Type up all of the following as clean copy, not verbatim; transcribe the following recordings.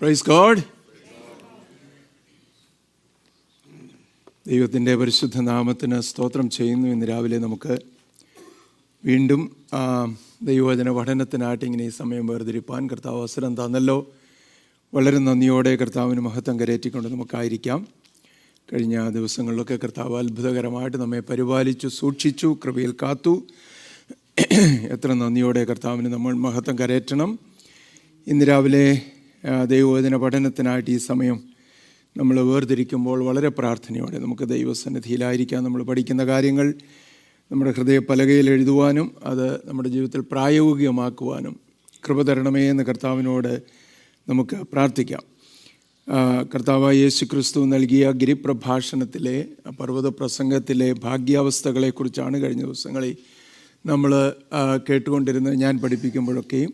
Praise God. ദൈവത്തിൻ്റെ പരിശുദ്ധ നാമത്തിന് സ്തോത്രം ചെയ്യുന്നു. ഇന്ന് രാവിലെ നമുക്ക് വീണ്ടും ദൈവവചന പഠനത്തിനായിട്ട് ഇങ്ങനെ ഈ സമയം വേർതിരിപ്പാൻ കർത്താവ് അവസരം തന്നല്ലോ. വളരെ നന്ദിയോടെ കർത്താവിന് മഹത്വം കരേറ്റിക്കൊണ്ട് നമുക്കായിരിക്കാം. കഴിഞ്ഞ ദിവസങ്ങളിലൊക്കെ കർത്താവ് അത്ഭുതകരമായിട്ട് നമ്മെ പരിപാലിച്ചു, സൂക്ഷിച്ചു, കൃപയിൽ കാത്തു. എത്ര നന്ദിയോടെ കർത്താവിന് നമ്മൾ മഹത്വം കരേറ്റണം. ഇന്ന് രാവിലെ ദൈവവചന പഠനത്തിനായിട്ട് ഈ സമയം നമ്മൾ വേർതിരിക്കുമ്പോൾ വളരെ പ്രാർത്ഥനയോടെ നമുക്ക് ദൈവസന്നിധിയിലായിരിക്കാം. നമ്മൾ പഠിക്കുന്ന കാര്യങ്ങൾ നമ്മുടെ ഹൃദയപ്പലകയിൽ എഴുതുവാനും അത് നമ്മുടെ ജീവിതത്തിൽ പ്രായോഗികമാക്കുവാനും കൃപ തരണമേ എന്ന് കർത്താവിനോട് നമുക്ക് പ്രാർത്ഥിക്കാം. കർത്താവായ യേശു ക്രിസ്തു നൽകിയ ഗിരിപ്രഭാഷണത്തിലെ പർവ്വത പ്രസംഗത്തിലെ ഭാഗ്യാവസ്ഥകളെക്കുറിച്ചാണ് കഴിഞ്ഞ ദിവസങ്ങളിൽ നമ്മൾ കേട്ടുകൊണ്ടിരുന്നത്. ഞാൻ പഠിപ്പിക്കുമ്പോഴൊക്കെയും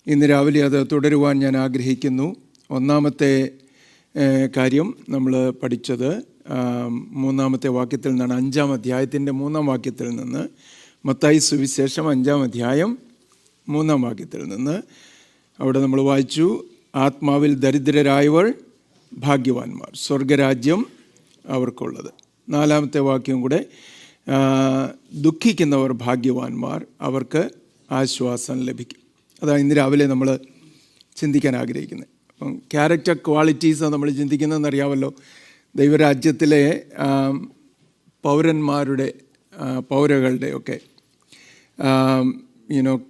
ഇന്ന് രാവിലെ അത് തുടരുവാൻ ഞാൻ ആഗ്രഹിക്കുന്നു. ഒന്നാമത്തെ കാര്യം നമ്മൾ പഠിച്ചത് 3-ാമത്തെ വാക്യത്തിൽ നിന്നാണ്. 5-ാം അധ്യായത്തിൻ്റെ 3-ാം വാക്യത്തിൽ നിന്ന്, മത്തായി സുവിശേഷം 5-ാം അധ്യായം 3-ാം വാക്യത്തിൽ നിന്ന് അവിടെ നമ്മൾ വായിച്ചു, ആത്മാവിൽ ദരിദ്രരായവർ ഭാഗ്യവാന്മാർ, സ്വർഗരാജ്യം അവർക്കുള്ളത്. 4-ാമത്തെ വാക്യം കൂടെ, ദുഃഖിക്കുന്നവർ ഭാഗ്യവാന്മാർ, അവർക്ക് ആശ്വാസം ലഭിക്കും. അതാണ് ഇന്ന് രാവിലെ നമ്മൾ ചിന്തിക്കാൻ ആഗ്രഹിക്കുന്നത്. അപ്പം ക്യാരക്ടർ ക്വാളിറ്റീസ് നമ്മൾ ചിന്തിക്കുന്നതെന്നറിയാമല്ലോ. ദൈവരാജ്യത്തിലെ പൗരകളുടെ ഒക്കെ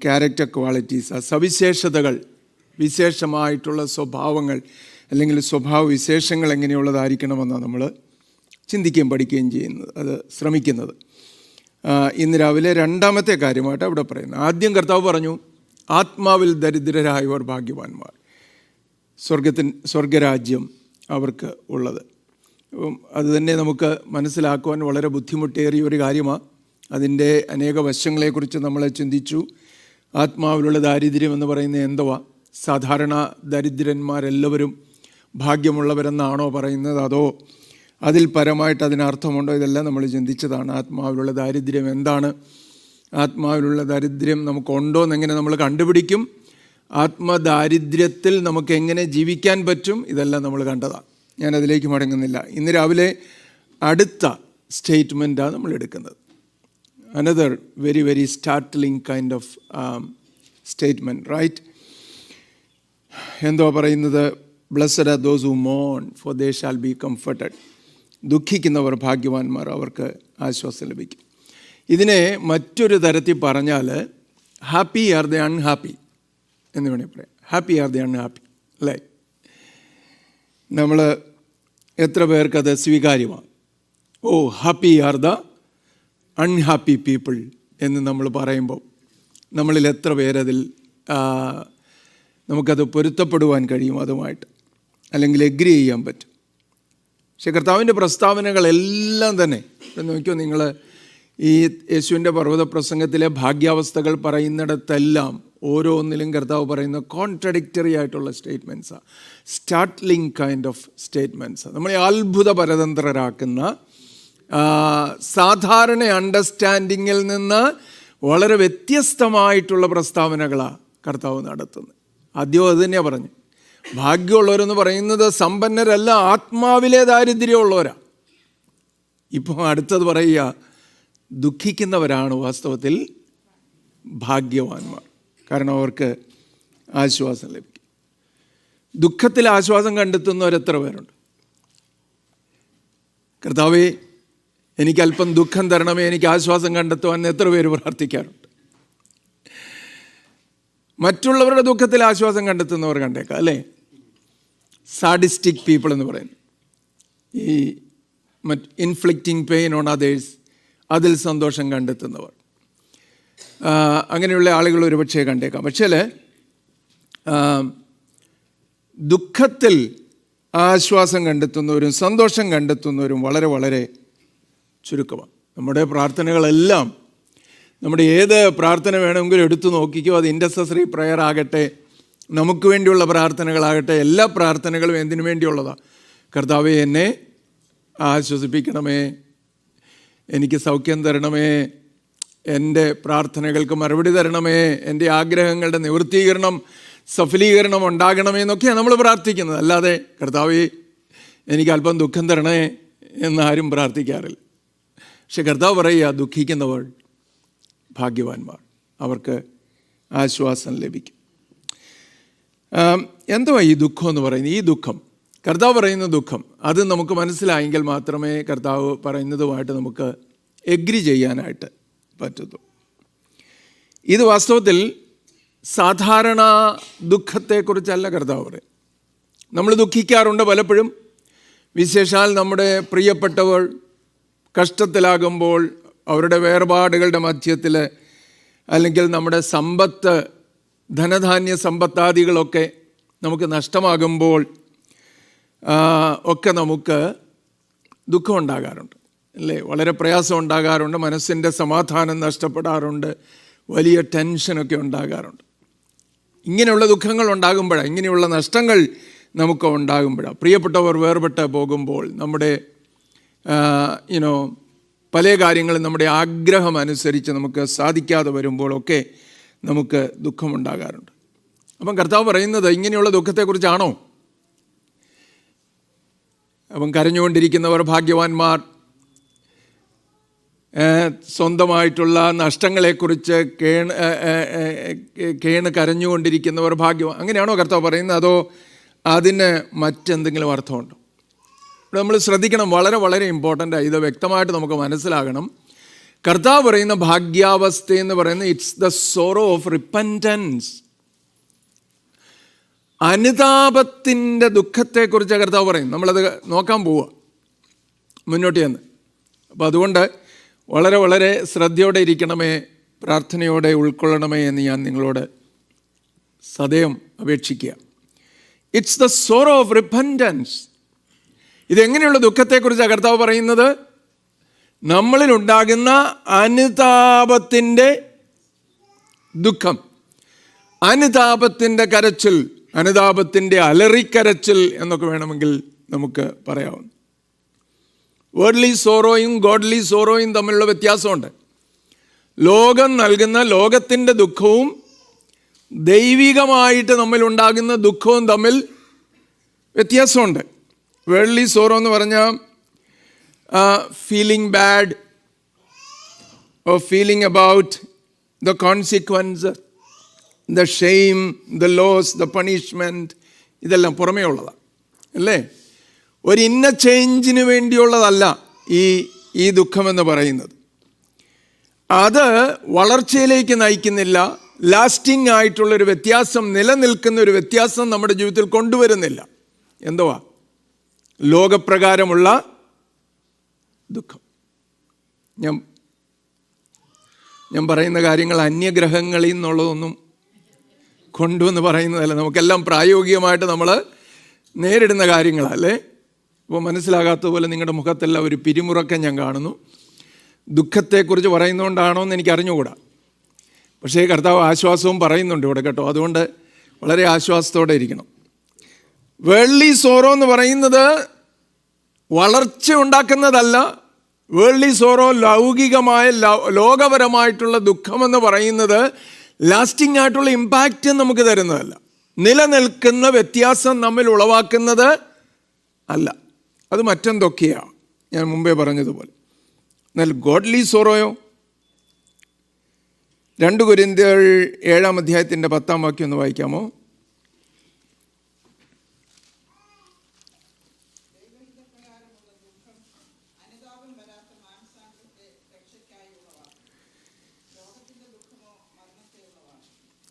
ക്യാരക്ടർ ക്വാളിറ്റീസ്, സവിശേഷതകൾ, വിശേഷമായിട്ടുള്ള സ്വഭാവങ്ങൾ അല്ലെങ്കിൽ സ്വഭാവ വിശേഷങ്ങൾ എങ്ങനെയുള്ളതായിരിക്കണമെന്നാണ് നമ്മൾ ചിന്തിക്കുകയും പഠിക്കുകയും ചെയ്യുന്നത്, അത് ശ്രമിക്കുന്നത്. ഇന്ന് രാവിലെ 2-ാമത്തെ കാര്യമായിട്ട് അവിടെ പറയുന്നത്. ആദ്യം കർത്താവ് പറഞ്ഞു, ആത്മാവിൽ ദരിദ്രരായവർ ഭാഗ്യവാന്മാർ, സ്വർഗരാജ്യം അവർക്ക് ഉള്ളത്. അപ്പം അത് തന്നെ നമുക്ക് മനസ്സിലാക്കുവാൻ വളരെ ബുദ്ധിമുട്ടേറിയ ഒരു കാര്യമാണ്. അതിൻ്റെ അനേക വശങ്ങളെക്കുറിച്ച് നമ്മൾ ചിന്തിച്ചു. ആത്മാവിലുള്ള ദാരിദ്ര്യം എന്ന് പറയുന്നത് എന്തുവാ? സാധാരണ ദരിദ്രന്മാരെല്ലാവരും ഭാഗ്യമുള്ളവരെന്നാണോ പറയുന്നത്, അതോ അതിൽ പരമായിട്ട് അതിനർത്ഥമുണ്ടോ? ഇതെല്ലാം നമ്മൾ ചിന്തിച്ചതാണ്. ആത്മാവിലുള്ള ദാരിദ്ര്യം എന്താണ്? ആത്മാവിലുള്ള ദാരിദ്ര്യം നമുക്കുണ്ടോ എന്നെങ്ങനെ നമ്മൾ കണ്ടുപിടിക്കും? ആത്മദാരിദ്ര്യത്തിൽ നമുക്ക് എങ്ങനെ ജീവിക്കാൻ പറ്റും? ഇതെല്ലാം നമ്മൾ കണ്ടതാണ്. ഞാനതിലേക്ക് മടങ്ങുന്നില്ല. ഇന്ന് രാവിലെ അടുത്ത സ്റ്റേറ്റ്മെൻറ്റാണ് നമ്മൾ എടുക്കുന്നത്. Another very very startling kind of statement, right? എന്തോ പറയുന്നത്? ബ്ലെസ്സഡ് ആർ ദോസ് ഹു മോൺ, for they shall be comforted. ദുഃഖിക്കുന്നവർ ഭാഗ്യവാന്മാർ, അവർക്ക് ആശ്വാസം ലഭിക്കും. ഇതിനെ മറ്റൊരു തരത്തിൽ പറഞ്ഞാൽ ഹാപ്പി ആർ ദ അൺഹാപ്പി എന്ന് വേണമെങ്കിൽ പറയാം. ഹാപ്പി ആർ ദ അൺഹാപ്പി, അല്ലേ? നമ്മൾ എത്ര പേർക്കത് സ്വീകാര്യമാണ്? Oh, happy are the unhappy people എന്ന് നമ്മൾ പറയുമ്പോൾ നമ്മളിൽ എത്ര പേരതിൽ നമുക്കത് പൊരുത്തപ്പെടുവാൻ കഴിയും അതുമായിട്ട്, അല്ലെങ്കിൽ എഗ്രി ചെയ്യാൻ പറ്റും? പക്ഷെ കർത്താവിൻ്റെ പ്രസ്താവനകളെല്ലാം തന്നെ നോക്കിയോ നിങ്ങൾ, ഈ യേശുവിൻ്റെ പർവ്വത പ്രസംഗത്തിലെ ഭാഗ്യാവസ്ഥകൾ പറയുന്നിടത്തെല്ലാം ഓരോന്നിലും കർത്താവ് പറയുന്ന കോൺട്രഡിക്റ്ററി ആയിട്ടുള്ള സ്റ്റേറ്റ്മെൻറ്റ്സാണ്, സ്റ്റാർട്ട്ലിംഗ് കൈൻഡ് ഓഫ് സ്റ്റേറ്റ്മെൻറ്റ്സാണ്. നമ്മളെ അത്ഭുത പരതന്ത്രരാക്കുന്ന, സാധാരണ അണ്ടർസ്റ്റാൻഡിങ്ങിൽ നിന്ന് വളരെ വ്യത്യസ്തമായിട്ടുള്ള പ്രസ്താവനകളാണ് കർത്താവ് നടത്തുന്നത്. ആദ്യം അത് തന്നെയാണ് പറഞ്ഞു. ഭാഗ്യമുള്ളവരെന്ന് പറയുന്നത് സമ്പന്നരല്ല, ആത്മാവിലെ ദാരിദ്ര്യമുള്ളവരാണ്. ഇപ്പോൾ അടുത്തത് പറയുക, ദുഃഖിക്കുന്നവരാണ് വാസ്തവത്തിൽ ഭാഗ്യവാന്മാർ, കാരണം അവർക്ക് ആശ്വാസം ലഭിക്കും. ദുഃഖത്തിൽ ആശ്വാസം കണ്ടെത്തുന്നവരെത്ര പേരുണ്ട്? കർത്താവേ, എനിക്കല്പം ദുഃഖം തരണമേ, എനിക്ക് ആശ്വാസം കണ്ടെത്തുവാൻ എത്ര പേര് പ്രാർത്ഥിക്കാറുണ്ട്? മറ്റുള്ളവരുടെ ദുഃഖത്തിൽ ആശ്വാസം കണ്ടെത്തുന്നവർ കണ്ടേക്കാം, അല്ലേ? സാഡിസ്റ്റിക് പീപ്പിൾ എന്ന് പറയുന്നത്, ഈ ഇൻഫ്ലിക്റ്റിംഗ് പെയിൻ ഓൺ അതേഴ്സ്, അതിൽ സന്തോഷം കണ്ടെത്തുന്നവർ, അങ്ങനെയുള്ള ആളുകൾ ഒരുപക്ഷെ കണ്ടേക്കാം. പക്ഷേ ദുഃഖത്തിൽ ആശ്വാസം കണ്ടെത്തുന്നവരും സന്തോഷം കണ്ടെത്തുന്നവരും വളരെ വളരെ ചുരുക്കമാണ്. നമ്മുടെ പ്രാർത്ഥനകളെല്ലാം, നമ്മുടെ ഏത് പ്രാർത്ഥന വേണമെങ്കിലും എടുത്തു നോക്കിക്കോ, അത് ഇൻ്റർസെസറി പ്രയർ ആകട്ടെ, നമുക്ക് വേണ്ടിയുള്ള പ്രാർത്ഥനകളാകട്ടെ, എല്ലാ പ്രാർത്ഥനകളും എന്തിനു വേണ്ടിയുള്ളതാണ്? കർത്താവേ, എന്നെ ആശ്വസിപ്പിക്കണമേ, എനിക്ക് സൗഖ്യം തരണമേ, എൻ്റെ പ്രാർത്ഥനകൾക്ക് മറുപടി തരണമേ, എൻ്റെ ആഗ്രഹങ്ങളുടെ നിവൃത്തീകരണം സഫലീകരണം ഉണ്ടാകണമെന്നൊക്കെയാണ് നമ്മൾ പ്രാർത്ഥിക്കുന്നത്. അല്ലാതെ കർത്താവേ എനിക്ക് അല്പം ദുഃഖം തരണേ എന്നാരും പ്രാർത്ഥിക്കാറില്ല. പക്ഷെ കർത്താവ് പറയുക, ദുഃഖിക്കുന്നവർ ഭാഗ്യവാന്മാർ, അവർക്ക് ആശ്വാസം ലഭിക്കും. എന്തുവാ ഈ ദുഃഖം എന്ന് പറയുന്നത്? ഈ ദുഃഖം, കർത്താവ് പറയുന്ന ദുഃഖം, അത് നമുക്ക് മനസ്സിലായെങ്കിൽ മാത്രമേ കർത്താവ് പറയുന്നതുമായിട്ട് നമുക്ക് എഗ്രി ചെയ്യാനായിട്ട് പറ്റത്തുള്ളൂ. ഇത് വാസ്തവത്തിൽ സാധാരണ ദുഃഖത്തെക്കുറിച്ചല്ല കർത്താവ് പറയും. നമ്മൾ ദുഃഖിക്കാറുണ്ട് പലപ്പോഴും. വിശേഷാൽ നമ്മുടെ പ്രിയപ്പെട്ടവർ കഷ്ടത്തിലാകുമ്പോൾ, അവരുടെ വേർപാടുകളുടെ മധ്യത്തിൽ, അല്ലെങ്കിൽ നമ്മുടെ സമ്പത്ത്, ധനധാന്യ സമ്പത്താദികളൊക്കെ നമുക്ക് നഷ്ടമാകുമ്പോൾ ഒക്കെ നമുക്ക് ദുഃഖം ഉണ്ടാകാറുണ്ട്, അല്ലേ? വളരെ പ്രയാസം ഉണ്ടാകാറുണ്ട്, മനസ്സിൻ്റെ സമാധാനം നഷ്ടപ്പെടാറുണ്ട്, വലിയ ടെൻഷനൊക്കെ ഉണ്ടാകാറുണ്ട്. ഇങ്ങനെയുള്ള ദുഃഖങ്ങൾ ഉണ്ടാകുമ്പോഴാണ്, ഇങ്ങനെയുള്ള നഷ്ടങ്ങൾ നമുക്ക് ഉണ്ടാകുമ്പോഴാണ്, പ്രിയപ്പെട്ടവർ വേർപെട്ട് പോകുമ്പോൾ, നമ്മുടെ പല കാര്യങ്ങളും നമ്മുടെ ആഗ്രഹം അനുസരിച്ച് നമുക്ക് സാധിക്കാതെ വരുമ്പോഴൊക്കെ നമുക്ക് ദുഃഖമുണ്ടാകാറുണ്ട്. അപ്പം കർത്താവ് പറയുന്നത് ഇങ്ങനെയുള്ള ദുഃഖത്തെക്കുറിച്ചാണോ? അപ്പം കരഞ്ഞുകൊണ്ടിരിക്കുന്നവർ ഭാഗ്യവാന്മാർ, സ്വന്തമായിട്ടുള്ള നഷ്ടങ്ങളെക്കുറിച്ച് കേണ് കരഞ്ഞുകൊണ്ടിരിക്കുന്നവർ ഭാഗ്യവാൻ, അങ്ങനെയാണോ കർത്താവ് പറയുന്നത്? അതോ അതിന് മറ്റെന്തെങ്കിലും അർത്ഥമുണ്ടോ? ഇവിടെ നമ്മൾ ശ്രദ്ധിക്കണം, വളരെ വളരെ ഇമ്പോർട്ടൻ്റാണ്. ഇത് വ്യക്തമായിട്ട് നമുക്ക് മനസ്സിലാകണം. കർത്താവ് പറയുന്ന ഭാഗ്യാവസ്ഥ എന്ന് പറയുന്നത് it's the sorrow of repentance. അനുതാപത്തിൻ്റെ ദുഃഖത്തെക്കുറിച്ച് കർത്താവ് പറയും. നമ്മളത് നോക്കാൻ പോവുക മുന്നോട്ട് ചെന്ന്. അപ്പോൾ അതുകൊണ്ട് വളരെ വളരെ ശ്രദ്ധയോടെ ഇരിക്കണമേ, പ്രാർത്ഥനയോടെ ഉൾക്കൊള്ളണമേ എന്ന് ഞാൻ നിങ്ങളോട് സദയം അപേക്ഷിക്കുക. It's the sorrow of repentance. ഇതെങ്ങനെയുള്ള ദുഃഖത്തെക്കുറിച്ചാണ് കർത്താവ് പറയുന്നത്? നമ്മളിലുണ്ടാകുന്ന അനുതാപത്തിൻ്റെ ദുഃഖം, അനുതാപത്തിൻ്റെ കരച്ചിൽ, അനുതാപത്തിൻ്റെ അലറിക്കരച്ചിൽ എന്നൊക്കെ വേണമെങ്കിൽ നമുക്ക് പറയാവുന്നു. വേർഡ്ലി സോറോയും ഗോഡ്ലി സോറോയും തമ്മിലുള്ള വ്യത്യാസമുണ്ട്. ലോകം നൽകുന്ന ലോകത്തിൻ്റെ ദുഃഖവും ദൈവികമായിട്ട് നമ്മിലുണ്ടാകുന്ന ദുഃഖവും തമ്മിൽ വ്യത്യാസമുണ്ട്. വേൾഡ്ലി സോറോ എന്ന് പറഞ്ഞാൽ feeling bad or feeling about the consequence, the shame, the loss, the punishment, ഇതെല്ലാം പുറമേ ഉള്ളതാണ്, അല്ലേ? ഒരു ഇന്ന ചേഞ്ചിന് വേണ്ടിയുള്ളതല്ല ഈ ദുഃഖമെന്ന് പറയുന്നത്. അത് വളർച്ചയിലേക്ക് നയിക്കുന്നില്ല, ലാസ്റ്റിംഗ് ആയിട്ടുള്ളൊരു വ്യത്യാസം, നിലനിൽക്കുന്ന ഒരു വ്യത്യാസം നമ്മുടെ ജീവിതത്തിൽ കൊണ്ടുവരുന്നില്ല. എന്തുവാ? ലോകപ്രകാരമുള്ള ദുഃഖം. ഞാൻ പറയുന്ന കാര്യങ്ങൾ അന്യഗ്രഹങ്ങളിൽ നിന്നുള്ളതൊന്നും കൊണ്ടുവന്ന് പറയുന്നതല്ല, നമുക്കെല്ലാം പ്രായോഗികമായിട്ട് നമ്മൾ നേരിടുന്ന കാര്യങ്ങളല്ലേ. അപ്പോൾ മനസ്സിലാകാത്തതുപോലെ നിങ്ങളുടെ മുഖത്തെല്ലാം ഒരു പിരിമുറക്കം ഞാൻ കാണുന്നു. ദുഃഖത്തെക്കുറിച്ച് പറയുന്നതുകൊണ്ടാണോ എന്ന് എനിക്ക് അറിഞ്ഞുകൂടാ. പക്ഷേ കർത്താവ് ആശ്വാസവും പറയുന്നുണ്ട് ഇവിടെ കേട്ടോ. അതുകൊണ്ട് വളരെ ആശ്വാസത്തോടെ ഇരിക്കണം. വേൾഡ്ലി സോറോ എന്ന് പറയുന്നത് വളർച്ച ഉണ്ടാക്കുന്നതല്ല. വേൾഡ്ലി സോറോ ലൗകികമായ ലോകപരമായിട്ടുള്ള ദുഃഖമെന്ന് പറയുന്നത് ലാസ്റ്റിംഗ് ആയിട്ടുള്ള ഇമ്പാക്റ്റ് നമുക്ക് തരുന്നതല്ല, നിലനിൽക്കുന്ന വ്യത്യാസം നമ്മിൽ ഉളവാക്കുന്നത് അല്ല. അത് മറ്റെന്തൊക്കെയാണ് ഞാൻ മുമ്പേ പറഞ്ഞതുപോലെ. എന്നാൽ ഗോഡ്ലി സോറോയോ? 2 കൊരിന്ത്യർ 7-ാം അധ്യായത്തിൻ്റെ 10-ാം വാക്യം ഒന്ന് വായിക്കാമോ?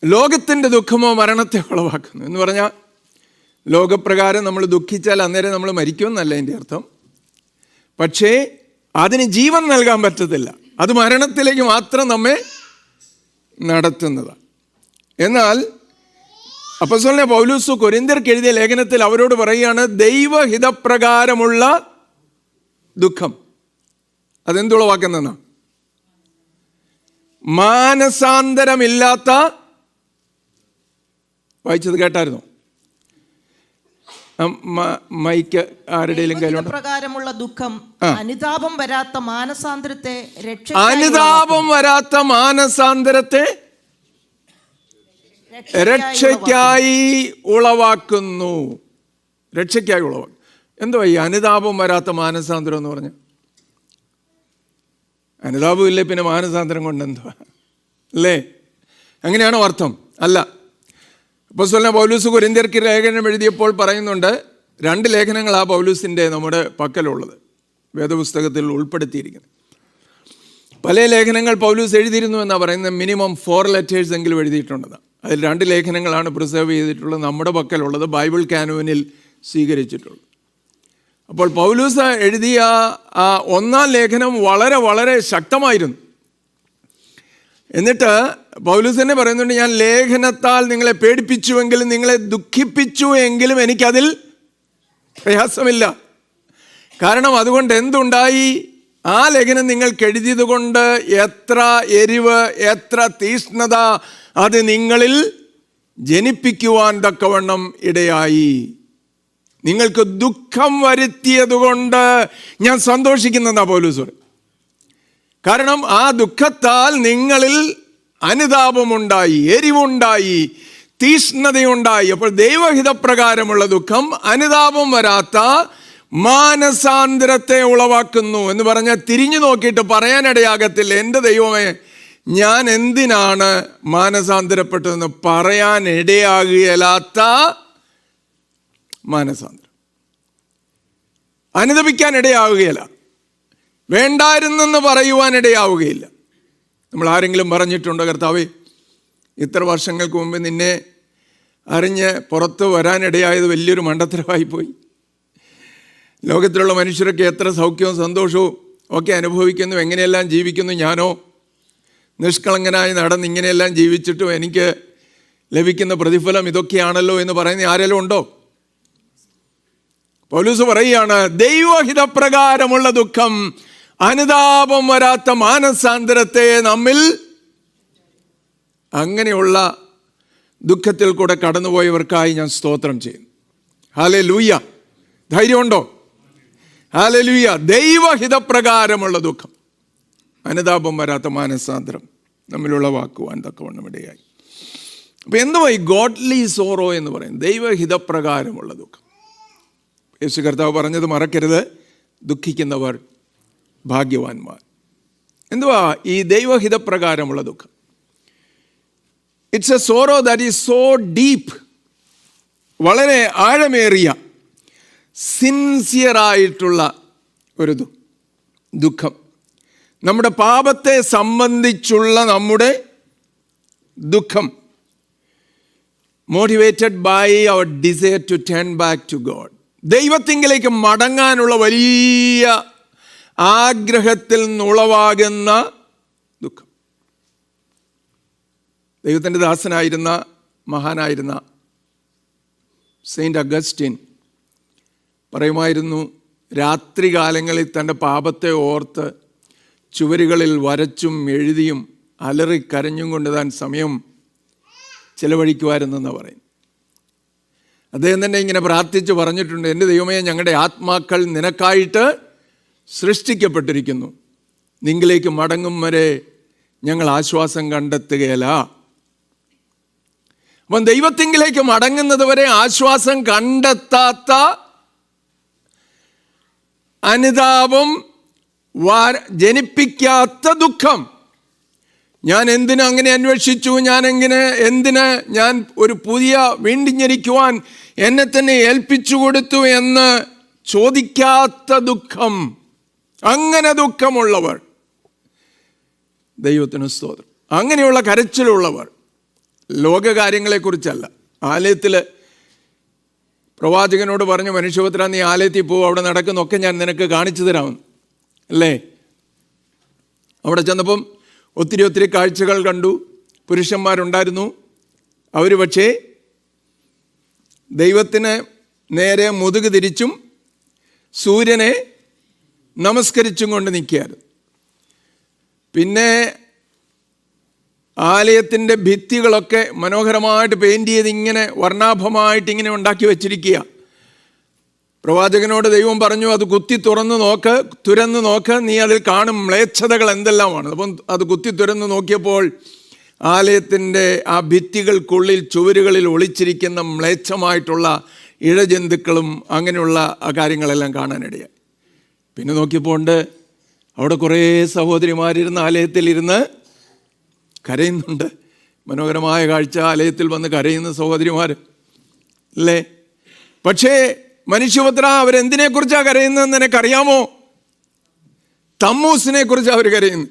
ലോകത്തിൻ്റെ ദുഃഖമോ മരണത്തെ ഉളവാക്കുന്നു എന്ന് പറഞ്ഞാൽ, ലോകപ്രകാരം നമ്മൾ ദുഃഖിച്ചാൽ അന്നേരം നമ്മൾ മരിക്കുമെന്നല്ല എൻ്റെ അർത്ഥം. പക്ഷേ അതിന് ജീവൻ നൽകാൻ പറ്റത്തില്ല, അത് മരണത്തിലേക്ക് മാത്രം നമ്മെ നടത്തുന്നതാണ്. എന്നാൽ അപ്പോസ്തലനായ പൗലോസ് കൊരിന്ത്യർക്ക് എഴുതിയ ലേഖനത്തിൽ അവരോട് പറയുകയാണ്, ദൈവഹിതപ്രകാരമുള്ള ദുഃഖം അതെന്തുളവാക്കുന്നതെന്നാ? മാനസാന്തരമില്ലാത്ത, വായിച്ചത് കേട്ടായിരുന്നോ? മൈക്ക് ആരുടെയും കയ്യിലുണ്ട്? പ്രകാരമുള്ള ദുഃഖം അനുതാപം വരാത്ത മാനസാന്തരത്തെ, അനുതാപം വരാത്ത മാനസാന്തരത്തെ രക്ഷയ്ക്കായി ഉളവാക്കുന്നു. രക്ഷയ്ക്കായി ഉളവാക്കും. എന്തുവാ ഈ അനുതാപം വരാത്ത മാനസാന്തരം എന്ന് പറഞ്ഞ? അനുതാപം ഇല്ലേ പിന്നെ മാനസാന്തരം കൊണ്ട് എന്തുവാ? അല്ലേ? അങ്ങനെയാണോ അർത്ഥം? അല്ല. അപ്പോസ്തലനായ പൗലോസ് കൊരിന്ത്യർക്ക് ലേഖനം എഴുതിയപ്പോൾ പറയുന്നുണ്ട്, 2 ലേഖനങ്ങളാണ് പൗലോസിൻ്റെ നമ്മുടെ പക്കലുള്ളത്, വേദപുസ്തകത്തിൽ ഉൾപ്പെടുത്തിയിരിക്കുന്നത്. പല ലേഖനങ്ങൾ പൗലോസ് എഴുതിയിരുന്നു എന്നാണ് പറയുന്നത്. മിനിമം 4 ലെറ്റേഴ്സ് എങ്കിലും എഴുതിയിട്ടുണ്ടെന്നാണ്. അതിൽ 2 ലേഖനങ്ങളാണ് പ്രിസർവ് ചെയ്തിട്ടുള്ളത്, നമ്മുടെ പക്കലുള്ളത്, ബൈബിൾ കാനോനിൽ സ്വീകരിച്ചിട്ടുള്ളത്. അപ്പോൾ പൗലോസ് എഴുതിയ ആ 1-ാം ലേഖനം വളരെ വളരെ ശക്തമായിരുന്നു. എന്നിട്ട് പൗലോസ് തന്നെ പറയുന്നുണ്ട്, ഞാൻ ലേഖനത്താൽ നിങ്ങളെ പേടിപ്പിച്ചുവെങ്കിലും നിങ്ങളെ ദുഃഖിപ്പിച്ചു എങ്കിലും എനിക്കതിൽ പ്രയാസമില്ല. കാരണം അതുകൊണ്ട് എന്തുണ്ടായി? ആ ലേഖനം നിങ്ങൾക്ക് എഴുതിയത് കൊണ്ട് എത്ര എരിവ്, എത്ര തീഷ്ണത അത് നിങ്ങളിൽ ജനിപ്പിക്കുവാൻ തക്കവണ്ണം ഇടയായി. നിങ്ങൾക്ക് ദുഃഖം വരുത്തിയതുകൊണ്ട് ഞാൻ സന്തോഷിക്കുന്നതാ പൗലോസ്. കാരണം ആ ദുഃഖത്താൽ നിങ്ങളിൽ അനുതാപമുണ്ടായി, എരിവുണ്ടായി, തീഷ്ണതയുണ്ടായി. അപ്പോൾ ദൈവഹിതപ്രകാരമുള്ള ദുഃഖം അനുതാപം വരാത്ത മാനസാന്തരത്തെ ഉളവാക്കുന്നു എന്ന് പറഞ്ഞാൽ തിരിഞ്ഞു നോക്കിയിട്ട് പറയാനിടയാകത്തില്ല, എൻ്റെ ദൈവമേ ഞാൻ എന്തിനാണ് മാനസാന്തരപ്പെട്ടതെന്ന് പറയാനിടയാകുകയില്ലാത്ത മാനസാന്തരം. അനുതപിക്കാനിടയാവുകയില്ല, വേണ്ടായിരുന്നെന്ന് പറയുവാനിടയാവുകയില്ല. നമ്മൾ ആരെങ്കിലും പറഞ്ഞിട്ടുണ്ടോ, കർത്താവേ ഇത്ര വർഷങ്ങൾക്ക് മുമ്പ് നിന്നെ അറിഞ്ഞ് പുറത്ത് വരാനിടയായത് വലിയൊരു മണ്ടത്തരമായിപ്പോയി. ലോകത്തിലുള്ള മനുഷ്യരൊക്കെ എത്ര സൗഖ്യവും സന്തോഷവും ഒക്കെ അനുഭവിക്കുന്നു, എങ്ങനെയെല്ലാം ജീവിക്കുന്നു, ഞാനോ നിഷ്കളങ്കനായി നടന്ന് ഇങ്ങനെയെല്ലാം ജീവിച്ചിട്ടും എനിക്ക് ലഭിക്കുന്ന പ്രതിഫലം ഇതൊക്കെയാണല്ലോ എന്ന് പറയുന്ന ആരെങ്കിലും ഉണ്ടോ? പൗലോസ് പറയുകയാണ്, ദൈവഹിതപ്രകാരമുള്ള ദുഃഖം അനുതാപം വരാത്ത മാനസാന്തരത്തെ നമ്മിൽ, അങ്ങനെയുള്ള ദുഃഖത്തിൽ കൂടെ കടന്നുപോയവർക്കായി ഞാൻ സ്തോത്രം ചെയ്യുന്നു. ഹല്ലേലൂയ. ധൈര്യമുണ്ടോ? ഹല്ലേലൂയ. ദൈവഹിതപ്രകാരമുള്ള ദുഃഖം അനുതാപം വരാത്ത മാനസാന്തരം നമ്മിലുളവാക്കുവാൻ തക്കവണ്ണം ഇടയായി. അപ്പം എന്തുവാ ഈ ഗോഡ്ലി സോറോ എന്ന് പറയും? ദൈവഹിതപ്രകാരമുള്ള ദുഃഖം. യേശു കർത്താവ് പറഞ്ഞത് മറക്കരുത്, ദുഃഖിക്കുന്നവർ ഭാഗ്യവാന്മാർ. എന്തുവാ ഈ ദൈവഹിതപ്രകാരമുള്ള ദുഃഖം? It's a sorrow that is so deep, വളരെ ആഴമേറിയ സിൻസിയറായിട്ടുള്ള ഒരു ദുഃഖം. നമ്മുടെ പാപത്തെ സംബന്ധിച്ചുള്ള നമ്മുടെ ദുഃഖം, motivated by our desire to turn back to God. ദൈവത്തിങ്കിലേക്ക് മടങ്ങാനുള്ള വലിയ ആഗ്രഹത്തിൽ നിന്നുളവാകുന്ന ദുഃഖം. ദൈവത്തിൻ്റെ ദാസനായിരുന്ന മഹാനായിരുന്ന സെയിൻറ്റ് അഗസ്റ്റിൻ പറയുമായിരുന്നു, രാത്രികാലങ്ങളിൽ തൻ്റെ പാപത്തെ ഓർത്ത് ചുവരുകളിൽ വരച്ചും എഴുതിയും അലറിക്കരഞ്ഞും കൊണ്ട് താൻ സമയം ചെലവഴിക്കുമായിരുന്നെന്ന് പറയും. അദ്ദേഹം തന്നെ ഇങ്ങനെ പ്രാർത്ഥിച്ച് പറഞ്ഞിട്ടുണ്ട്, എൻ്റെ ദൈവമേ, ഞങ്ങളുടെ ആത്മാക്കൾ നിനക്കായിട്ട് സൃഷ്ടിക്കപ്പെട്ടിരിക്കുന്നു, നിങ്ങളിലേക്ക് മടങ്ങും വരെ ഞങ്ങൾ ആശ്വാസം കണ്ടെത്തുകയില്ല. അപ്പം ദൈവത്തിങ്കിലേക്ക് മടങ്ങുന്നത് വരെ ആശ്വാസം കണ്ടെത്താത്ത അനുതാപം ജനിപ്പിക്കാത്ത ദുഃഖം. ഞാൻ എന്തിനു അങ്ങനെ അന്വേഷിച്ചു, എന്തിന് ഞാൻ ഒരു പുതിയ വീണ്ടും ജനിക്കുവാൻ എന്നെ തന്നെ ഏൽപ്പിച്ചു കൊടുത്തു എന്ന് ചോദിക്കാത്ത ദുഃഖം. അങ്ങനെ ദുഃഖമുള്ളവർ, ദൈവത്തിന് സ്തോത്രം, അങ്ങനെയുള്ള കരച്ചിലുള്ളവർ, ലോകകാര്യങ്ങളെക്കുറിച്ചല്ല. ആലയത്തിൽ പ്രവാചകനോട് പറഞ്ഞു, മനുഷ്യപുത്രാ നീ ആലയത്തിൽ പോകും, അവിടെ നടക്കുന്നൊക്കെ ഞാൻ നിനക്ക് കാണിച്ചു തരാമെന്ന് അല്ലേ? അവിടെ ചെന്നപ്പം ഒത്തിരി ഒത്തിരി കാഴ്ചകൾ കണ്ടു. പുരുഷന്മാരുണ്ടായിരുന്നു. അവർ പക്ഷേ ദൈവത്തിന് നേരെ മുതുക് തിരിച്ചും സൂര്യനെ നമസ്കരിച്ചും കൊണ്ട് നിൽക്കുകയായിരുന്നു. പിന്നെ ആലയത്തിൻ്റെ ഭിത്തികളൊക്കെ മനോഹരമായിട്ട് പെയിൻറ്റ് ചെയ്ത് ഇങ്ങനെ വർണ്ണാഭമായിട്ട് ഇങ്ങനെ ഉണ്ടാക്കി വച്ചിരിക്കുക. പ്രവാചകനോട് ദൈവം പറഞ്ഞു, അത് കുത്തി തുറന്ന് നോക്ക്, നീ അതിൽ കാണും മ്ലേച്ഛതകൾ എന്തെല്ലാമാണ്. അപ്പം അത് കുത്തി തുറന്ന് നോക്കിയപ്പോൾ ആലയത്തിൻ്റെ ആ ഭിത്തികൾക്കുള്ളിൽ ചുവരുകളിൽ ഒളിച്ചിരിക്കുന്ന മ്ലേച്ഛമായിട്ടുള്ള ഇഴജന്തുക്കളും അങ്ങനെയുള്ള ആ കാര്യങ്ങളെല്ലാം കാണാനിടയായി. പിന്നെ നോക്കിയപ്പോൾ ഉണ്ട് അവിടെ കുറേ സഹോദരിമാരിരുന്ന് ആലയത്തിലിരുന്ന് കരയുന്നുണ്ട്. മനോഹരമായ കാഴ്ച, ആലയത്തിൽ വന്ന് കരയുന്ന സഹോദരിമാർ അല്ലേ. പക്ഷേ മനുഷ്യപുത്ര, അവരെന്തിനെക്കുറിച്ചാണ് കരയുന്നതെന്ന് നിനക്കറിയാമോ? തമ്മൂസിനെ കുറിച്ച് അവർ കരയുന്നു.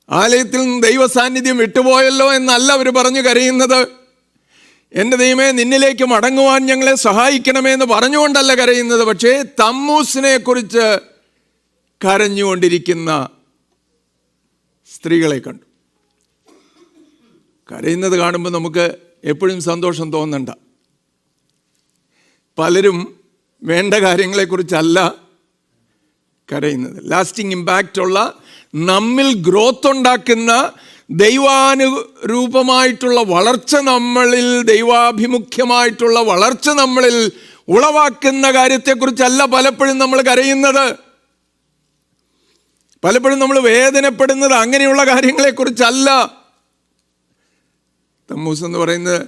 ആലയത്തിൽ നിന്ന് ദൈവസാന്നിധ്യം വിട്ടുപോയല്ലോ എന്നല്ല അവർ പറഞ്ഞു കരയുന്നത്. എൻ്റെ ദൈവമേ, നിന്നിലേക്ക് മടങ്ങുവാൻ ഞങ്ങളെ സഹായിക്കണമേ എന്ന് പറഞ്ഞുകൊണ്ടല്ല കരയുന്നത്. പക്ഷേ തമ്മൂസിനെ കുറിച്ച് കരഞ്ഞുകൊണ്ടിരിക്കുന്ന സ്ത്രീകളെ കണ്ടു. കരയുന്നത് കാണുമ്പോൾ നമുക്ക് എപ്പോഴും സന്തോഷം തോന്നണ്ട. പലരും വേണ്ട കാര്യങ്ങളെക്കുറിച്ചല്ല കരയുന്നത്. ലാസ്റ്റിംഗ് ഇമ്പാക്റ്റ് ഉള്ള, നമ്മിൽ ഗ്രോത്ത് ഉണ്ടാക്കുന്ന, ദൈവാനുരൂപമായിട്ടുള്ള വളർച്ച നമ്മളിൽ, ദൈവാഭിമുഖ്യമായിട്ടുള്ള വളർച്ച നമ്മളിൽ ഉളവാക്കുന്ന കാര്യത്തെക്കുറിച്ചല്ല പലപ്പോഴും നമ്മൾ കരയുന്നത്. പലപ്പോഴും നമ്മൾ വേദനപ്പെടുന്നത് അങ്ങനെയുള്ള കാര്യങ്ങളെക്കുറിച്ചല്ല. തമ്മൂസ് എന്ന് പറയുന്നത്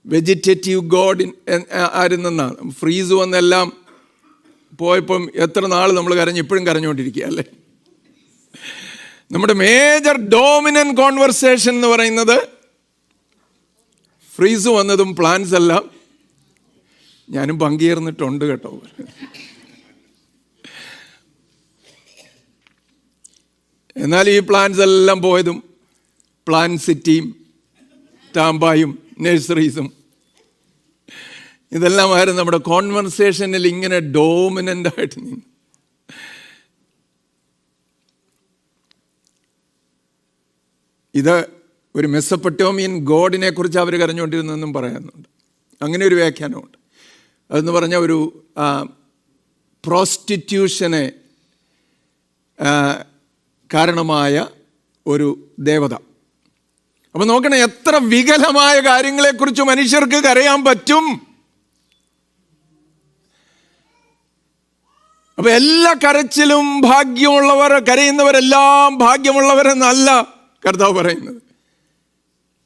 വെജിറ്റേറ്റീവ് ഗോഡ് ആയിരുന്നെന്നാണ്. ഫ്രീസ് വന്നെല്ലാം പോയപ്പം എത്ര നാൾ നമ്മൾ കരഞ്ഞ് ഇപ്പോഴും കരഞ്ഞുകൊണ്ടിരിക്കുക അല്ലേ. നമ്മുടെ മേജർ ഡോമിനന്റ് കോൺവെർസേഷൻ എന്ന് പറയുന്നത് ഫ്രീസ് വന്നതും പ്ലാൻസ് എല്ലാം. ഞാനും പങ്കുചേർന്നിട്ടുണ്ട് കേട്ടോ. എന്നാൽ ഈ പ്ലാൻസ് എല്ലാം പോയതും പ്ലാൻ സിറ്റിയും ടാമ്പായും നഴ്സറീസും ഇതെല്ലാമായിരുന്നു നമ്മുടെ കോൺവെർസേഷനിൽ ഇങ്ങനെ ഡോമിനൻ്റ് ആയിട്ട് നിന്ന്. ഇത് ഒരു മെസ്സപ്പൊട്ടോമിയൻ ഗോഡിനെ കുറിച്ച് അവർ കരഞ്ഞുകൊണ്ടിരുന്നെന്നും പറയുന്നുണ്ട്. അങ്ങനെ ഒരു വ്യാഖ്യാനമുണ്ട്. അതെന്ന് പറഞ്ഞാൽ ഒരു പ്രോസ്റ്റിറ്റ്യൂഷനെ കാരണമായ ഒരു ദേവത. അപ്പം നോക്കണം, എത്ര വികലമായ കാര്യങ്ങളെക്കുറിച്ച് മനുഷ്യർക്ക് കരയാൻ പറ്റും. അപ്പം എല്ലാ കരച്ചിലും ഭാഗ്യമുള്ളവർ, കരയുന്നവരെല്ലാം ഭാഗ്യമുള്ളവരെന്നല്ല കർത്താവ് പറയുന്നത്.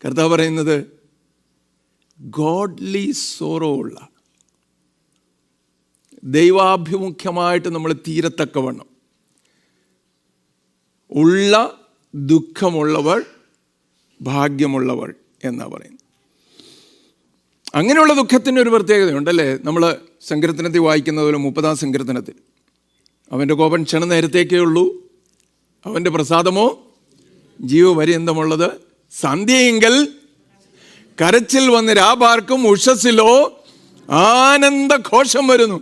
കർത്താവ് പറയുന്നത് ഗോഡ്ലി സോറോ ഉള്ള, ദൈവാഭിമുഖ്യമായിട്ട് നമ്മൾ തീരത്തക്കവണ്ണം ഉള്ള ദുഃഖമുള്ളവർ ഭാഗ്യമുള്ളവർ എന്നാണ് പറയുന്നത്. അങ്ങനെയുള്ള ദുഃഖത്തിൻ്റെ ഒരു പ്രത്യേകതയുണ്ടല്ലേ. നമ്മൾ സങ്കീർത്തനത്തിൽ വായിക്കുന്നത് പോലെ 30-ാം സങ്കീർത്തനത്തിൽ അവൻ്റെ കോപം ക്ഷണ നേരത്തേക്കേ ഉള്ളൂ, അവൻ്റെ പ്രസാദമോ ജീവപര്യന്തമുള്ളത്. സന്ധ്യയെങ്കിൽ കരച്ചിൽ വന്ന് രാപാർക്കും, ഉഷസ്സിലോ ആനന്ദഘോഷം വരുന്നു.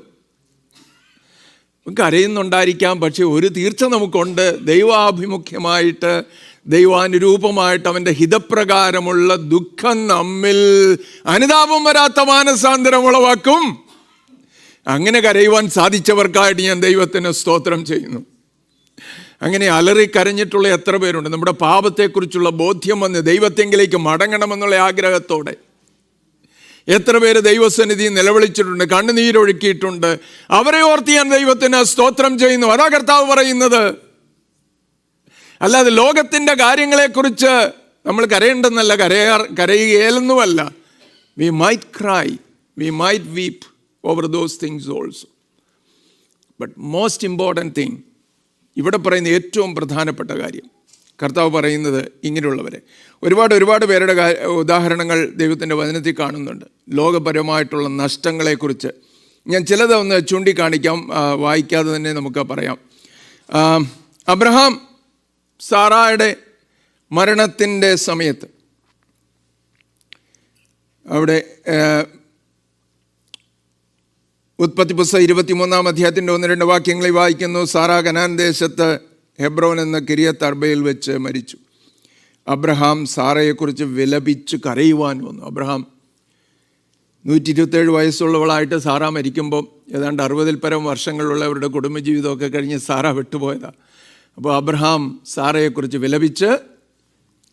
കരയുന്നുണ്ടായിരിക്കാം, പക്ഷെ ഒരു തീർച്ച നമുക്കുണ്ട്. ദൈവാഭിമുഖ്യമായിട്ട്, ദൈവാനുരൂപമായിട്ട്, അവൻ്റെ ഹിതപ്രകാരമുള്ള ദുഃഖം നമ്മിൽ അനുതാപം വരാത്ത മാനസാന്തരം ഉളവാക്കും. അങ്ങനെ കരയുവാൻ സാധിച്ചവർക്കായിട്ട് ഞാൻ ദൈവത്തിന് സ്തോത്രം ചെയ്യുന്നു. അങ്ങനെ അലറി കരഞ്ഞിട്ടുള്ള എത്ര പേരുണ്ട്. നമ്മുടെ പാപത്തെക്കുറിച്ചുള്ള ബോധ്യം വന്ന് ദൈവത്തെങ്കിലേക്ക് മടങ്ങണമെന്നുള്ള ആഗ്രഹത്തോടെ എത്ര പേര് ദൈവസന്നിധി നിലവിളിച്ചിട്ടുണ്ട്, കണ്ണുനീരൊഴുക്കിയിട്ടുണ്ട്. അവരെ ഓർത്ത് ഞാൻ ദൈവത്തിന് സ്തോത്രം ചെയ്യുന്നു. അതാ കർത്താവ് പറയുന്നത്. അല്ലാതെ ലോകത്തിൻ്റെ കാര്യങ്ങളെക്കുറിച്ച് നമ്മൾ കരയേണ്ടെന്നല്ല, കരയുകയില്ലെന്നുമല്ല. We might cry, we might weep over those things also. But most important thing, ഇവിടെ പറയുന്ന ഏറ്റവും പ്രധാനപ്പെട്ട കാര്യം, കർത്താവ് പറയുന്നത് ഇങ്ങനെയുള്ളവരെ ഒരുപാട് പേരുടെ ഉദാഹരണങ്ങൾ ദൈവത്തിൻ്റെ വചനത്തിൽ കാണുന്നുണ്ട്. ലോകപരമായിട്ടുള്ള നഷ്ടങ്ങളെക്കുറിച്ച് ഞാൻ ചിലത് ഒന്ന് ചൂണ്ടിക്കാണിക്കാം, വായിക്കാതെ തന്നെ നമുക്ക് പറയാം. അബ്രഹാം സാറായുടെ മരണത്തിൻ്റെ സമയത്ത് അവിടെ ഉൽപ്പത്തി പുസ്തകം 23-ാം അധ്യായത്തിൻ്റെ 1-2 വാക്യങ്ങളിൽ വായിക്കുന്നു. സാറാ കനാൻ ദേശത്ത് ഹെബ്രോൻ എന്ന കിര്യത്ത് അർബയിൽ വെച്ച് മരിച്ചു. അബ്രഹാം സാറയെക്കുറിച്ച് വിലപിച്ച് കരയുവാൻ വന്നു. അബ്രഹാം 127 വയസ്സുള്ളവളായിട്ട് സാറ മരിക്കുമ്പം ഏതാണ്ട് 60-ൽ പരം വർഷങ്ങളുള്ളവരുടെ കുടുംബജീവിതമൊക്കെ കഴിഞ്ഞ് സാറ വിട്ടുപോയതാണ്. അപ്പോൾ അബ്രഹാം സാറയെക്കുറിച്ച് വിലപിച്ച്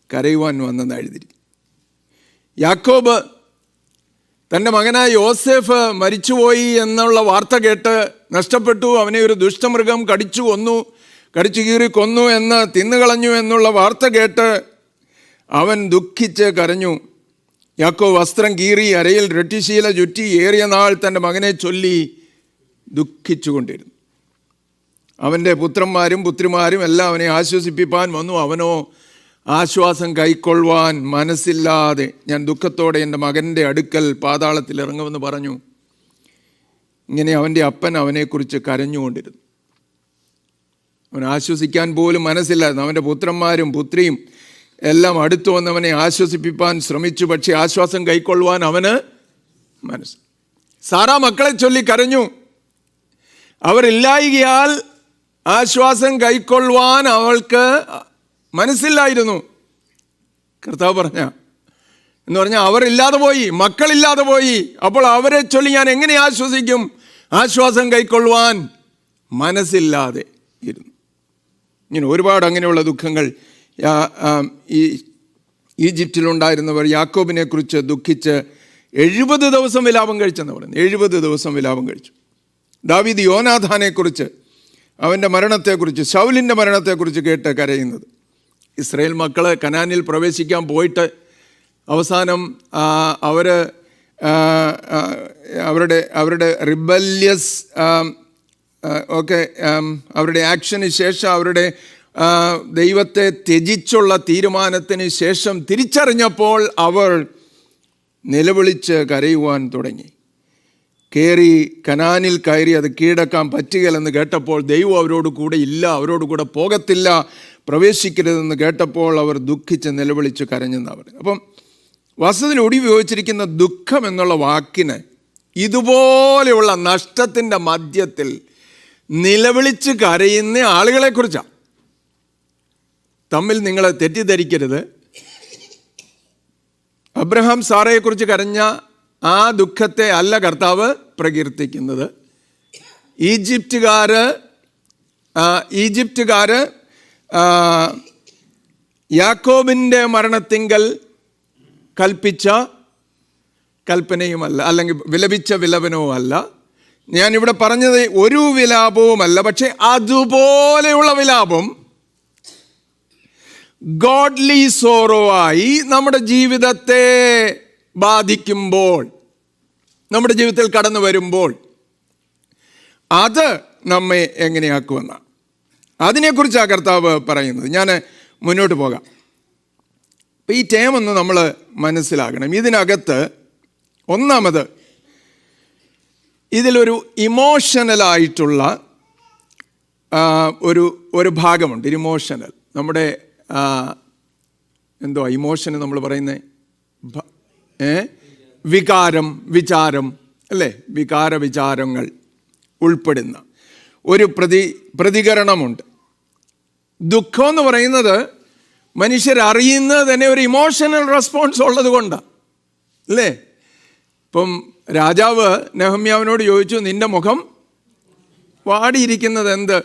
കരയുവാൻ വന്നെന്ന് എഴുതിയിരിക്കും. യാക്കോബ് തൻ്റെ മകനായ യോസേഫ് മരിച്ചുപോയി എന്നുള്ള വാർത്ത കേട്ട് നഷ്ടപ്പെട്ടു, അവനെ ഒരു ദുഷ്ടമൃഗം കടിച്ചു കീറി കൊന്നു എന്ന് തിന്നുകളഞ്ഞു എന്നുള്ള വാർത്ത കേട്ട് അവൻ ദുഃഖിച്ച് കരഞ്ഞു. യാക്കോബ് വസ്ത്രം കീറി അരയിൽ രട്ടിശീല ചുറ്റി ഏറിയ നാൾ തൻ്റെ മകനെ ചൊല്ലി ദുഃഖിച്ചുകൊണ്ടിരുന്നു. അവൻ്റെ പുത്രന്മാരും പുത്രിമാരും എല്ലാം അവനെ ആശ്വസിപ്പിപ്പാൻ വന്നു. അവനോ ആശ്വാസം കൈക്കൊള്ളുവാൻ മനസ്സില്ലാതെ ഞാൻ ദുഃഖത്തോടെ എൻ്റെ മകൻ്റെ അടുക്കൽ പാതാളത്തിൽ ഇറങ്ങുമെന്ന് പറഞ്ഞു. ഇങ്ങനെ അവൻ്റെ അപ്പൻ അവനെക്കുറിച്ച് കരഞ്ഞുകൊണ്ടിരുന്നു. അവൻ ആശ്വസിക്കാൻ പോലും മനസ്സില്ലായിരുന്നു. അവൻ്റെ പുത്രന്മാരും പുത്രിയും എല്ലാം അടുത്തു വന്നവനെ ആശ്വസിപ്പിപ്പാൻ ശ്രമിച്ചു. പക്ഷേ ആശ്വാസം കൈക്കൊള്ളുവാൻ അവന് മനസ്സ്. സാറാ മക്കളെ ചൊല്ലി കരഞ്ഞു. അവരില്ലായികയാൽ ആശ്വാസം കൈക്കൊള്ളുവാൻ അവൾക്ക് മനസ്സില്ലായിരുന്നു. കർത്താവ് എന്ന് പറഞ്ഞാൽ അവരില്ലാതെ പോയി, മക്കളില്ലാതെ പോയി. അപ്പോൾ അവരെ ചൊല്ലി ഞാൻ എങ്ങനെ ആശ്വസിക്കും? ആശ്വാസം കൈക്കൊള്ളുവാൻ മനസ്സില്ലാതെ ഇരുന്നു. ഇങ്ങനെ ഒരുപാട് അങ്ങനെയുള്ള ദുഃഖങ്ങൾ ഈ ഈജിപ്തിലുണ്ടായിരുന്നവർ യാക്കോബിനെ കുറിച്ച് ദുഃഖിച്ച് 70 ദിവസം വിലാപം കഴിച്ചെന്ന് പറയുന്നത്. 70 ദിവസം വിലാപം കഴിച്ചു. ദാവീദ് യോനാഥാനെക്കുറിച്ച്, അവൻ്റെ മരണത്തെക്കുറിച്ച്, ശൗലിൻ്റെ മരണത്തെക്കുറിച്ച് കേട്ട് കരയുന്നത്. ഇസ്രായേൽ മക്കൾ കനാനിൽ പ്രവേശിക്കാൻ പോയിട്ട് അവസാനം അവരുടെ റിബല്യസ് അവരുടെ ആക്ഷന് ശേഷം, അവരുടെ ദൈവത്തെ ത്യജിച്ചുള്ള തീരുമാനത്തിന് ശേഷം തിരിച്ചറിഞ്ഞപ്പോൾ അവർ നിലവിളിച്ച് കരയുവാൻ തുടങ്ങി. കനാനിൽ കയറി അത് കീഴടക്കാൻ പറ്റുകയില്ലെന്ന് കേട്ടപ്പോൾ ദൈവം അവരോട് കൂടെ ഇല്ല, അവരോട് കൂടെ പോകത്തില്ല, പ്രവേശിക്കരുതെന്ന് കേട്ടപ്പോൾ അവർ ദുഃഖിച്ച് നിലവിളിച്ച് കരഞ്ഞെന്നാണ് പറയുന്നത്. അപ്പം വാസ്തവത്തിൽ ഉപയോഗിച്ചിരിക്കുന്ന ദുഃഖം എന്നുള്ള വാക്കിന് ഇതുപോലെയുള്ള നഷ്ടത്തിൻ്റെ മധ്യത്തിൽ നിലവിളിച്ച് കരയുന്ന ആളുകളെക്കുറിച്ചാണ്. തമ്മിൽ നിങ്ങൾ തെറ്റിദ്ധരിക്കരുത്. അബ്രഹാം സാറയെക്കുറിച്ച് കരഞ്ഞ ആ ദുഃഖത്തെ അല്ല കർത്താവ് പ്രകീർത്തിക്കുന്നത്. ഈജിപ്റ്റുകാർ യാക്കോബിൻ്റെ മരണത്തിങ്കൽ കൽപ്പിച്ച കൽപ്പനയുമല്ല, അല്ലെങ്കിൽ വിലപിച്ച വിലപനവും അല്ല. ഞാനിവിടെ പറഞ്ഞത് ഒരു വിലാപവുമല്ല, പക്ഷേ അതുപോലെയുള്ള വിലാപം ഗോഡ്ലി സോറോ ആയി നമ്മുടെ ജീവിതത്തെ ബാധിക്കുമ്പോൾ, നമ്മുടെ ജീവിതത്തിൽ കടന്നു വരുമ്പോൾ അത് നമ്മെ എങ്ങനെയാക്കുമെന്നാണ്. അതിനെക്കുറിച്ചാണ് കർത്താവ് പറയുന്നത്. ഞാൻ മുന്നോട്ട് പോകാം. അപ്പം ഈ ടേമൊന്ന് നമ്മൾ മനസ്സിലാക്കണം. ഇതിനകത്ത് ഒന്നാമത് ഇതിലൊരു ഇമോഷണലായിട്ടുള്ള ഒരു ഭാഗമുണ്ട്. ഇമോഷണൽ, നമ്മുടെ ഇമോഷന് നമ്മൾ പറയുന്നത് വികാരം, വിചാരം അല്ലേ? വിചാരങ്ങൾ ഉൾപ്പെടുന്ന ഒരു പ്രതികരണമുണ്ട്. ദുഃഖം എന്ന് പറയുന്നത് മനുഷ്യരറിയുന്നത് തന്നെ ഒരു ഇമോഷണൽ റെസ്പോൺസ് ഉള്ളത് കൊണ്ടാണ് അല്ലേ? ഇപ്പം രാജാവ് നെഹമ്യാവിനോട് ചോദിച്ചു, നിന്റെ മുഖം വാടിയിരിക്കുന്നത് എന്ത്?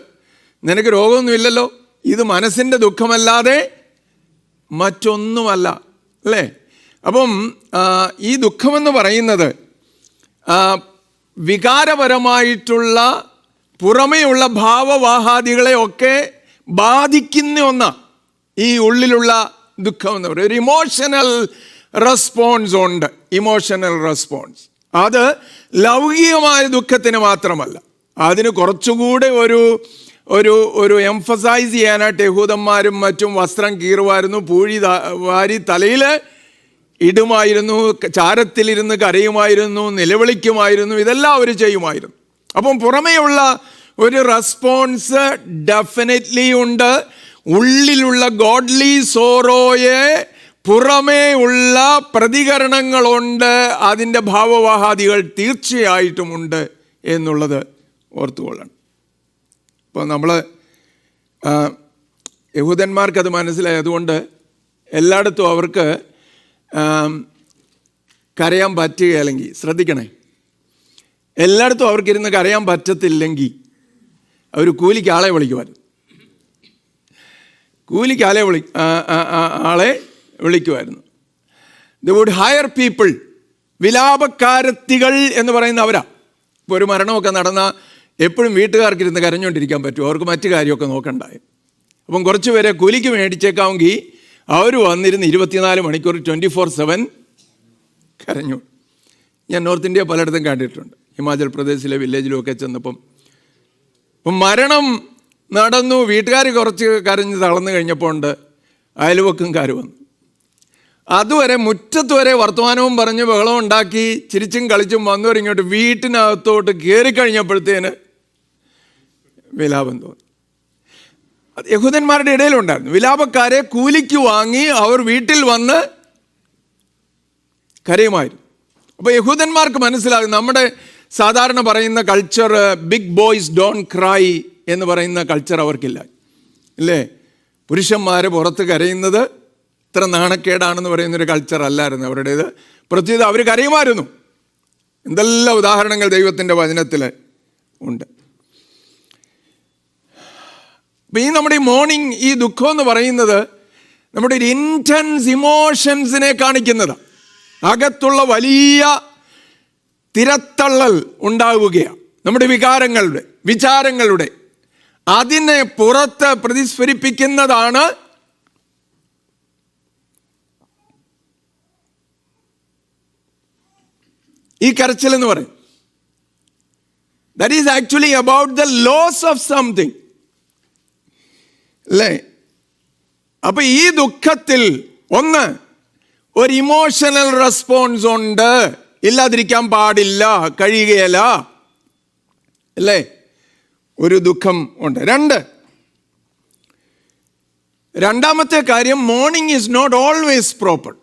നിനക്ക് രോഗമൊന്നുമില്ലല്ലോ. ഇത് മനസ്സിൻ്റെ ദുഃഖമല്ലാതെ മറ്റൊന്നുമല്ല അല്ലേ? അപ്പം ഈ ദുഃഖമെന്ന് പറയുന്നത് വികാരപരമായിട്ടുള്ള പുറമേയുള്ള ഭാവവാഹാദികളെ ഒക്കെ ബാധിക്കുന്ന ഒന്നാണ് ഈ ഉള്ളിലുള്ള ദുഃഖം എന്ന് പറയുന്നത്. ഒരു ഇമോഷണൽ റെസ്പോൺസ് ഉണ്ട്. ഇമോഷണൽ റെസ്പോൺസ് അത് ലൗകികമായ ദുഃഖത്തിന് മാത്രമല്ല, അതിന് കുറച്ചുകൂടെ ഒരു എംഫസൈസ് ചെയ്യാനായിട്ട് യഹൂദന്മാരും മറ്റും വസ്ത്രം കീറുമായിരുന്നു, പൂഴി വാരി തലയിൽ ഇടുമായിരുന്നു, ചാരത്തിലിരുന്ന് കരയുമായിരുന്നു, നിലവിളിക്കുമായിരുന്നു. ഇതെല്ലാം അവർ ചെയ്യുമായിരുന്നു. അപ്പം പുറമേയുള്ള ഒരു റെസ്പോൺസ് ഡെഫിനറ്റ്ലി ഉണ്ട്. ഉള്ളിലുള്ള ഗോഡ്ലി സോറോയെ പുറമേ ഉള്ള പ്രതികരണങ്ങളുണ്ട്, അതിൻ്റെ ഭാവവാഹാദികൾ തീർച്ചയായിട്ടുമുണ്ട് എന്നുള്ളത് ഓർത്തുകൊള്ളണം. ഇപ്പോൾ നമ്മൾ യഹൂദന്മാർക്കത് മനസ്സിലായി. അതുകൊണ്ട് എല്ലായിടത്തും അവർക്ക് കരയാൻ പറ്റുകയില്ലെങ്കിൽ, ശ്രദ്ധിക്കണേ, എല്ലായിടത്തും അവർക്കിരുന്ന് കരയാൻ പറ്റത്തില്ലെങ്കിൽ അവർ കൂലിക്ക് ആളെ വിളിക്കുമായിരുന്നു. കൂലിക്ക് ആളെ വിളിക്കുമായിരുന്നു. They would hire people. വിലാപക്കാരത്തികൾ എന്ന് പറയുന്ന അവരാ. ഇപ്പോൾ ഒരു മരണമൊക്കെ നടന്നാൽ എപ്പോഴും വീട്ടുകാർക്കിരുന്ന് കരഞ്ഞുകൊണ്ടിരിക്കാൻ പറ്റുമോ? അവർക്ക് മറ്റു കാര്യമൊക്കെ നോക്കണ്ടായി. അപ്പം കുറച്ച് പേരെ കൂലിക്ക് മേടിച്ചേക്കാമെങ്കിൽ അവർ വന്നിരുന്ന് 24 മണിക്കൂർ 24/7 കരഞ്ഞു. ഞാൻ നോർത്ത് ഇന്ത്യ പലയിടത്തും കണ്ടിട്ടുണ്ട്. ഹിമാചൽ പ്രദേശിലെ വില്ലേജിലുമൊക്കെ ചെന്നപ്പം മരണം നടന്നു, വീട്ടുകാർ കുറച്ച് കരഞ്ഞ് തളർന്നു കഴിഞ്ഞപ്പോൾ ഉണ്ട് അയൽവക്കംകാർ വന്നു. അതുവരെ മുറ്റത്ത് വരെ വർത്തമാനവും പറഞ്ഞ് ബഹളം ഉണ്ടാക്കി ചിരിച്ചും കളിച്ചും വന്നവരിങ്ങോട്ട് വീട്ടിനകത്തോട്ട് കയറിക്കഴിഞ്ഞപ്പോഴത്തേന് വിലാപം തോന്നി. അത് യഹൂദന്മാരുടെ ഇടയിലുണ്ടായിരുന്നു. വിലാപക്കാരെ കൂലിക്ക് വാങ്ങി അവർ വീട്ടിൽ വന്ന് കരയുമായിരുന്നു. അപ്പോൾ യഹൂദന്മാർക്ക് മനസ്സിലാകും, നമ്മുടെ സാധാരണ പറയുന്ന culture big boys don't cry എന്ന് പറയുന്ന കൾച്ചർ അവർക്കില്ല, ഇല്ലേ? പുരുഷന്മാർ പുറത്ത് കരയുന്നത് ഇത്ര നാണക്കേടാണെന്ന് പറയുന്നൊരു കൾച്ചർ അല്ലായിരുന്നു അവരുടേത്. പ്രത്യേകം അവർ കരയുമായിരുന്നു. എന്തെല്ലാം ഉദാഹരണങ്ങൾ ദൈവത്തിൻ്റെ വചനത്തിൽ ഉണ്ട്. അപ്പം ഈ നമ്മുടെ ഈ മോർണിംഗ്, ഈ ദുഃഖം എന്ന് പറയുന്നത് നമ്മുടെ ഒരു ഇൻറ്റൻസ് ഇമോഷൻസിനെ കാണിക്കുന്നതാണ്. അകത്തുള്ള വലിയ തിരത്തള്ളൽ ഉണ്ടാവുകയാണ് നമ്മുടെ വികാരങ്ങളുടെ, വിചാരങ്ങളുടെ. അതിനെ പുറത്ത് പ്രതിസ്ഫരിപ്പിക്കുന്നതാണ് ഈ കരച്ചിലെന്ന് പറയും. That is actually about the loss of something, അല്ലേ? അപ്പൊ ഈ ദുഃഖത്തിൽ ഒന്ന് ഒരു ഇമോഷണൽ റെസ്പോൺസ് ഉണ്ട്, ഇല്ലാതിരിക്കാൻ പാടില്ല, കഴിയുകയില്ല, അല്ലേ? ഒരു ദുഃഖം ഉണ്ട്. രണ്ടാമത്തെ കാര്യം, mourning is not always proper.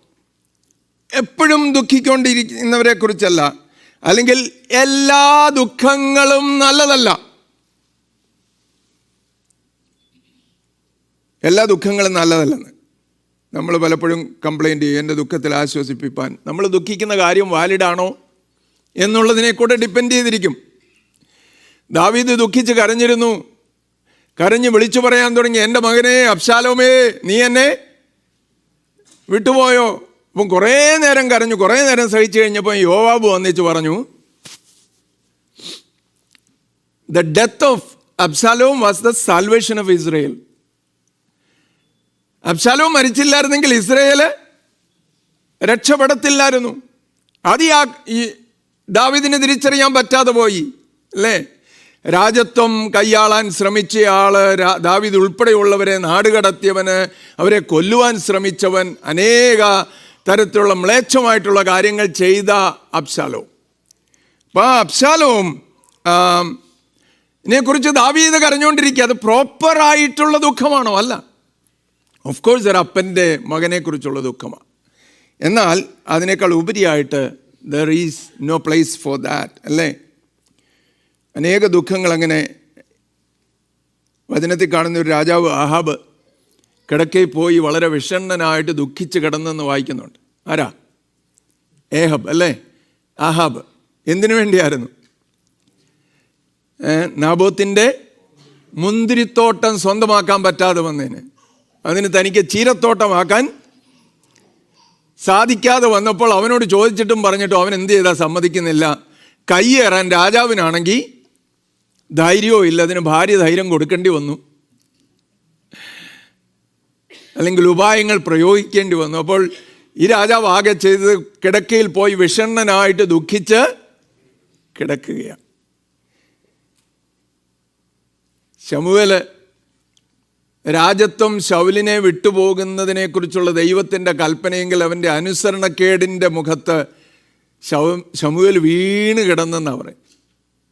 എപ്പോഴും ദുഃഖിക്കൊണ്ടിരിക്കുന്നവരെ കുറിച്ചല്ല, അല്ലെങ്കിൽ എല്ലാ ദുഃഖങ്ങളും നല്ലതല്ല. എല്ലാ ദുഃഖങ്ങളും നല്ലതല്ലെന്ന് നമ്മൾ പലപ്പോഴും കംപ്ലൈൻറ്റ് ചെയ്യും. എൻ്റെ ദുഃഖത്തിൽ ആശ്വസിപ്പിക്കാൻ നമ്മൾ ദുഃഖിക്കുന്ന കാര്യം വാലിഡാണോ എന്നുള്ളതിനെ കൂടെ ഡിപ്പെൻഡ് ചെയ്തിരിക്കും. ദാവീദ് ദുഃഖിച്ച് കരഞ്ഞിരുന്നു. കരഞ്ഞ് വിളിച്ചു പറയാൻ തുടങ്ങി, എൻ്റെ മകനെ അബ്ശാലോമേ, നീ എന്നെ വിട്ടുപോയോ? അപ്പം കുറേ നേരം കരഞ്ഞു, കുറേ നേരം സഹിച്ചു കഴിഞ്ഞപ്പോൾ യോവാബ് വന്നിച്ച് പറഞ്ഞു, the death of Absalom was the salvation of Israel. അബ്ശാലോം മരിച്ചില്ലായിരുന്നെങ്കിൽ ഇസ്രയേല് രക്ഷപ്പെടത്തില്ലായിരുന്നു. അത് ഈ ദാവീദിന് തിരിച്ചറിയാൻ പറ്റാതെ പോയി, അല്ലേ? രാജത്വം കയ്യാളാൻ ശ്രമിച്ച ആള്, ദാവീദ് ഉൾപ്പെടെയുള്ളവരെ നാടുകടത്തിയവന്, അവരെ കൊല്ലുവാൻ ശ്രമിച്ചവൻ, അനേക തരത്തിലുള്ള മ്ലേച്ഛമായിട്ടുള്ള കാര്യങ്ങൾ ചെയ്ത അബ്ശാലോം. അപ്പം ആ അബ്ശാലോം ഇതിനെക്കുറിച്ച് ദാവീദ് കരഞ്ഞുകൊണ്ടിരിക്കുക. അത് പ്രോപ്പറായിട്ടുള്ള ദുഃഖമാണോ? അല്ല. ഓഫ് കോഴ്സ് ഒരു അപ്പൻ്റെ മകനെക്കുറിച്ചുള്ള ദുഃഖമാണ്. എന്നാൽ അതിനേക്കാൾ ഉപരിയായിട്ട് there is no place for that, അല്ലേ? അനേക ദുഃഖങ്ങൾ അങ്ങനെ വചനത്തിൽ കാണുന്ന ഒരു രാജാവ് ആഹാബ് കിടക്കയിൽ പോയി വളരെ വിഷണ്ണനായിട്ട് ദുഃഖിച്ച് കിടന്നെന്ന് വായിക്കുന്നുണ്ട്. ആരാ? ഏഹബ്, അല്ലേ? ആഹാബ്. എന്തിനു വേണ്ടിയായിരുന്നു? നാബോത്തിൻ്റെ മുന്തിരിത്തോട്ടം സ്വന്തമാക്കാൻ പറ്റാതെ വന്നതിന്, അതിന് തനിക്ക് ചീരത്തോട്ടമാക്കാൻ സാധിക്കാതെ വന്നപ്പോൾ അവനോട് ചോദിച്ചിട്ടും പറഞ്ഞിട്ടും അവൻ എന്ത് ചെയ്താൽ സമ്മതിക്കുന്നില്ല. കയ്യേറാൻ രാജാവിനാണെങ്കിൽ ധൈര്യവും ഇല്ല, അതിന് ഭാര്യ ധൈര്യം കൊടുക്കേണ്ടി വന്നു, അല്ലെങ്കിൽ ഉപായങ്ങൾ പ്രയോഗിക്കേണ്ടി വന്നു. അപ്പോൾ ഈ രാജാവ് ആകെ ചെയ്തത് കിടക്കയിൽ പോയി വിഷണ്ണനായിട്ട് ദുഃഖിച്ച് കിടക്കുകയാണ്. ശമൂവേൽ രാജത്വം ശൗലിനെ വിട്ടുപോകുന്നതിനെക്കുറിച്ചുള്ള ദൈവത്തിൻ്റെ കൽപ്പനയെങ്കിൽ അവൻ്റെ അനുസരണക്കേടിൻ്റെ മുഖത്ത് ശമൂവേൽ വീണ് കിടന്നെന്നാണ് പറയും.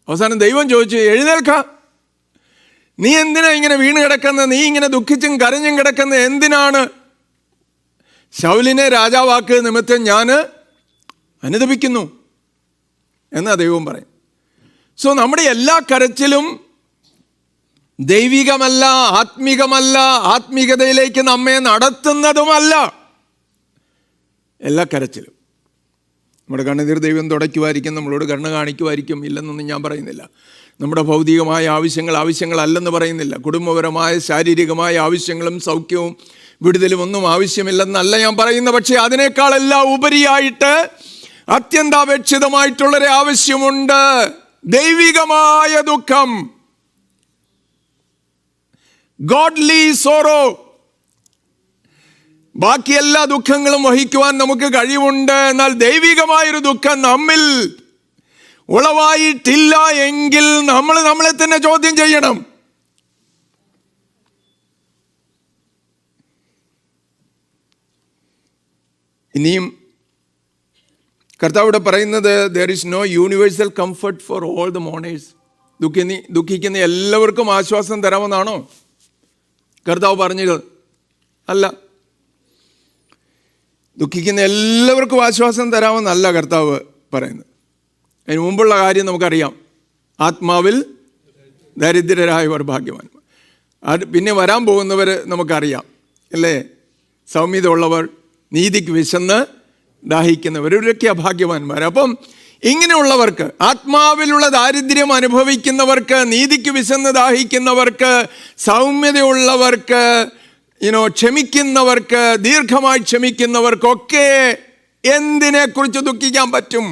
അവസാനം ദൈവം ചോദിച്ചു, എഴുന്നേൽക്ക, നീ എന്തിനാ ഇങ്ങനെ വീണ് കിടക്കുന്നത്? നീ ഇങ്ങനെ ദുഃഖിച്ചും കരഞ്ഞും കിടക്കുന്നത് എന്തിനാണ്? ശൗലിനെ രാജാവാക്കുക നിമിത്തം ഞാൻ അനുതപിക്കുന്നു എന്നാ ദൈവം പറയും. സോ നമ്മുടെ എല്ലാ കരച്ചിലും ദൈവികമല്ല, ആത്മീകമല്ല, ആത്മീകതയിലേക്ക് നമ്മെ നടത്തുന്നതുമല്ല. എല്ലാ കരച്ചിലും നമ്മുടെ കണ്ണുനീർ ദൈവം തുടയ്ക്കുമായിരിക്കും, നമ്മളോട് കരുണ കാണിക്കുമായിരിക്കും, ഇല്ലെന്നൊന്നും ഞാൻ പറയുന്നില്ല. നമ്മുടെ ഭൗതികമായ ആവശ്യങ്ങളല്ലെന്ന് പറയുന്നില്ല. കുടുംബപരമായ ശാരീരികമായ ആവശ്യങ്ങളും സൗഖ്യവും വിടുതലും ഒന്നും ആവശ്യമില്ലെന്നല്ല ഞാൻ പറയുന്നത്. പക്ഷേ അതിനേക്കാളെല്ലാം ഉപരിയായിട്ട് അത്യന്താപേക്ഷിതമായിട്ടുള്ളൊരു ആവശ്യമുണ്ട്, ദൈവികമായ ദുഃഖം, godly sorrow. ബാക്കി എല്ലാ ദുഃഖങ്ങളും വഹിക്കുവാൻ നമുക്ക് കഴിവുണ്ട്. എന്നാൽ ദൈവികമായൊരു ദുഃഖം നമ്മിൽ ഉളവായിട്ടില്ല എങ്കിൽ നമ്മൾ നമ്മളെ തന്നെ ചോദ്യം ചെയ്യണം. ഇനിയും കർത്താവിടെ പറയുന്നത്, there is no universal comfort for all the mourners. ദുഃഖിക്കുന്ന എല്ലാവർക്കും ആശ്വാസം തരാമെന്നാണോ കർത്താവ് പറഞ്ഞത്? അല്ല. ദുഃഖിക്കുന്ന എല്ലാവർക്കും ആശ്വാസം തരാമെന്നല്ല കർത്താവ് പറയുന്നത്. അതിന് മുമ്പുള്ള കാര്യം നമുക്കറിയാം. ആത്മാവിൽ ദരിദ്രരായവർ ഭാഗ്യവാന്മാർ. അത് പിന്നെ വരാൻ പോകുന്നവർ നമുക്കറിയാം അല്ലേ? സൗമ്യത ഉള്ളവർ, നീതിക്ക് വിശന്ന് ദാഹിക്കുന്നവർ, ഇവരൊക്കെയാണ് ഭാഗ്യവാന്മാർ. അപ്പം ഇങ്ങനെയുള്ളവർക്ക്, ആത്മാവിലുള്ള ദാരിദ്ര്യം അനുഭവിക്കുന്നവർക്ക്, നീതിക്ക് വിശന്ന് ദാഹിക്കുന്നവർക്ക്, സൗമ്യതയുള്ളവർക്ക്, ക്ഷമിക്കുന്നവർക്ക്, ദീർഘമായി ക്ഷമിക്കുന്നവർക്കൊക്കെ എന്തിനെക്കുറിച്ച് ദുഃഖിക്കാൻ പറ്റും?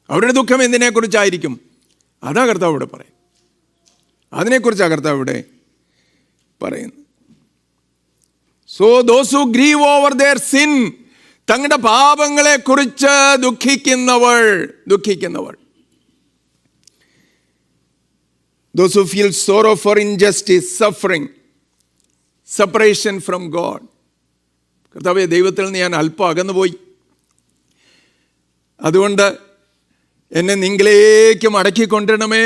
അവരുടെ ദുഃഖം എന്തിനെക്കുറിച്ചായിരിക്കും? അതാ കർത്താവ് ഇവിടെ പറയും. അതിനെക്കുറിച്ചാണ് കർത്താവ് ഇവിടെ പറയുന്നത്. So those who grieve over their sin, തങ്ങളുടെ പാപങ്ങളെക്കുറിച്ച് ദുഃഖിക്കുന്നവർ. Those who feel sorrow for injustice, suffering, separation from God. കർത്താവേ, ദൈവത്തിൽ നിന്ന് ഞാൻ അല്പം അകന്നുപോയി, അതുകൊണ്ട് എന്നെ നിങ്ങളിലേക്ക് മടക്കിക്കൊണ്ടിരണമേ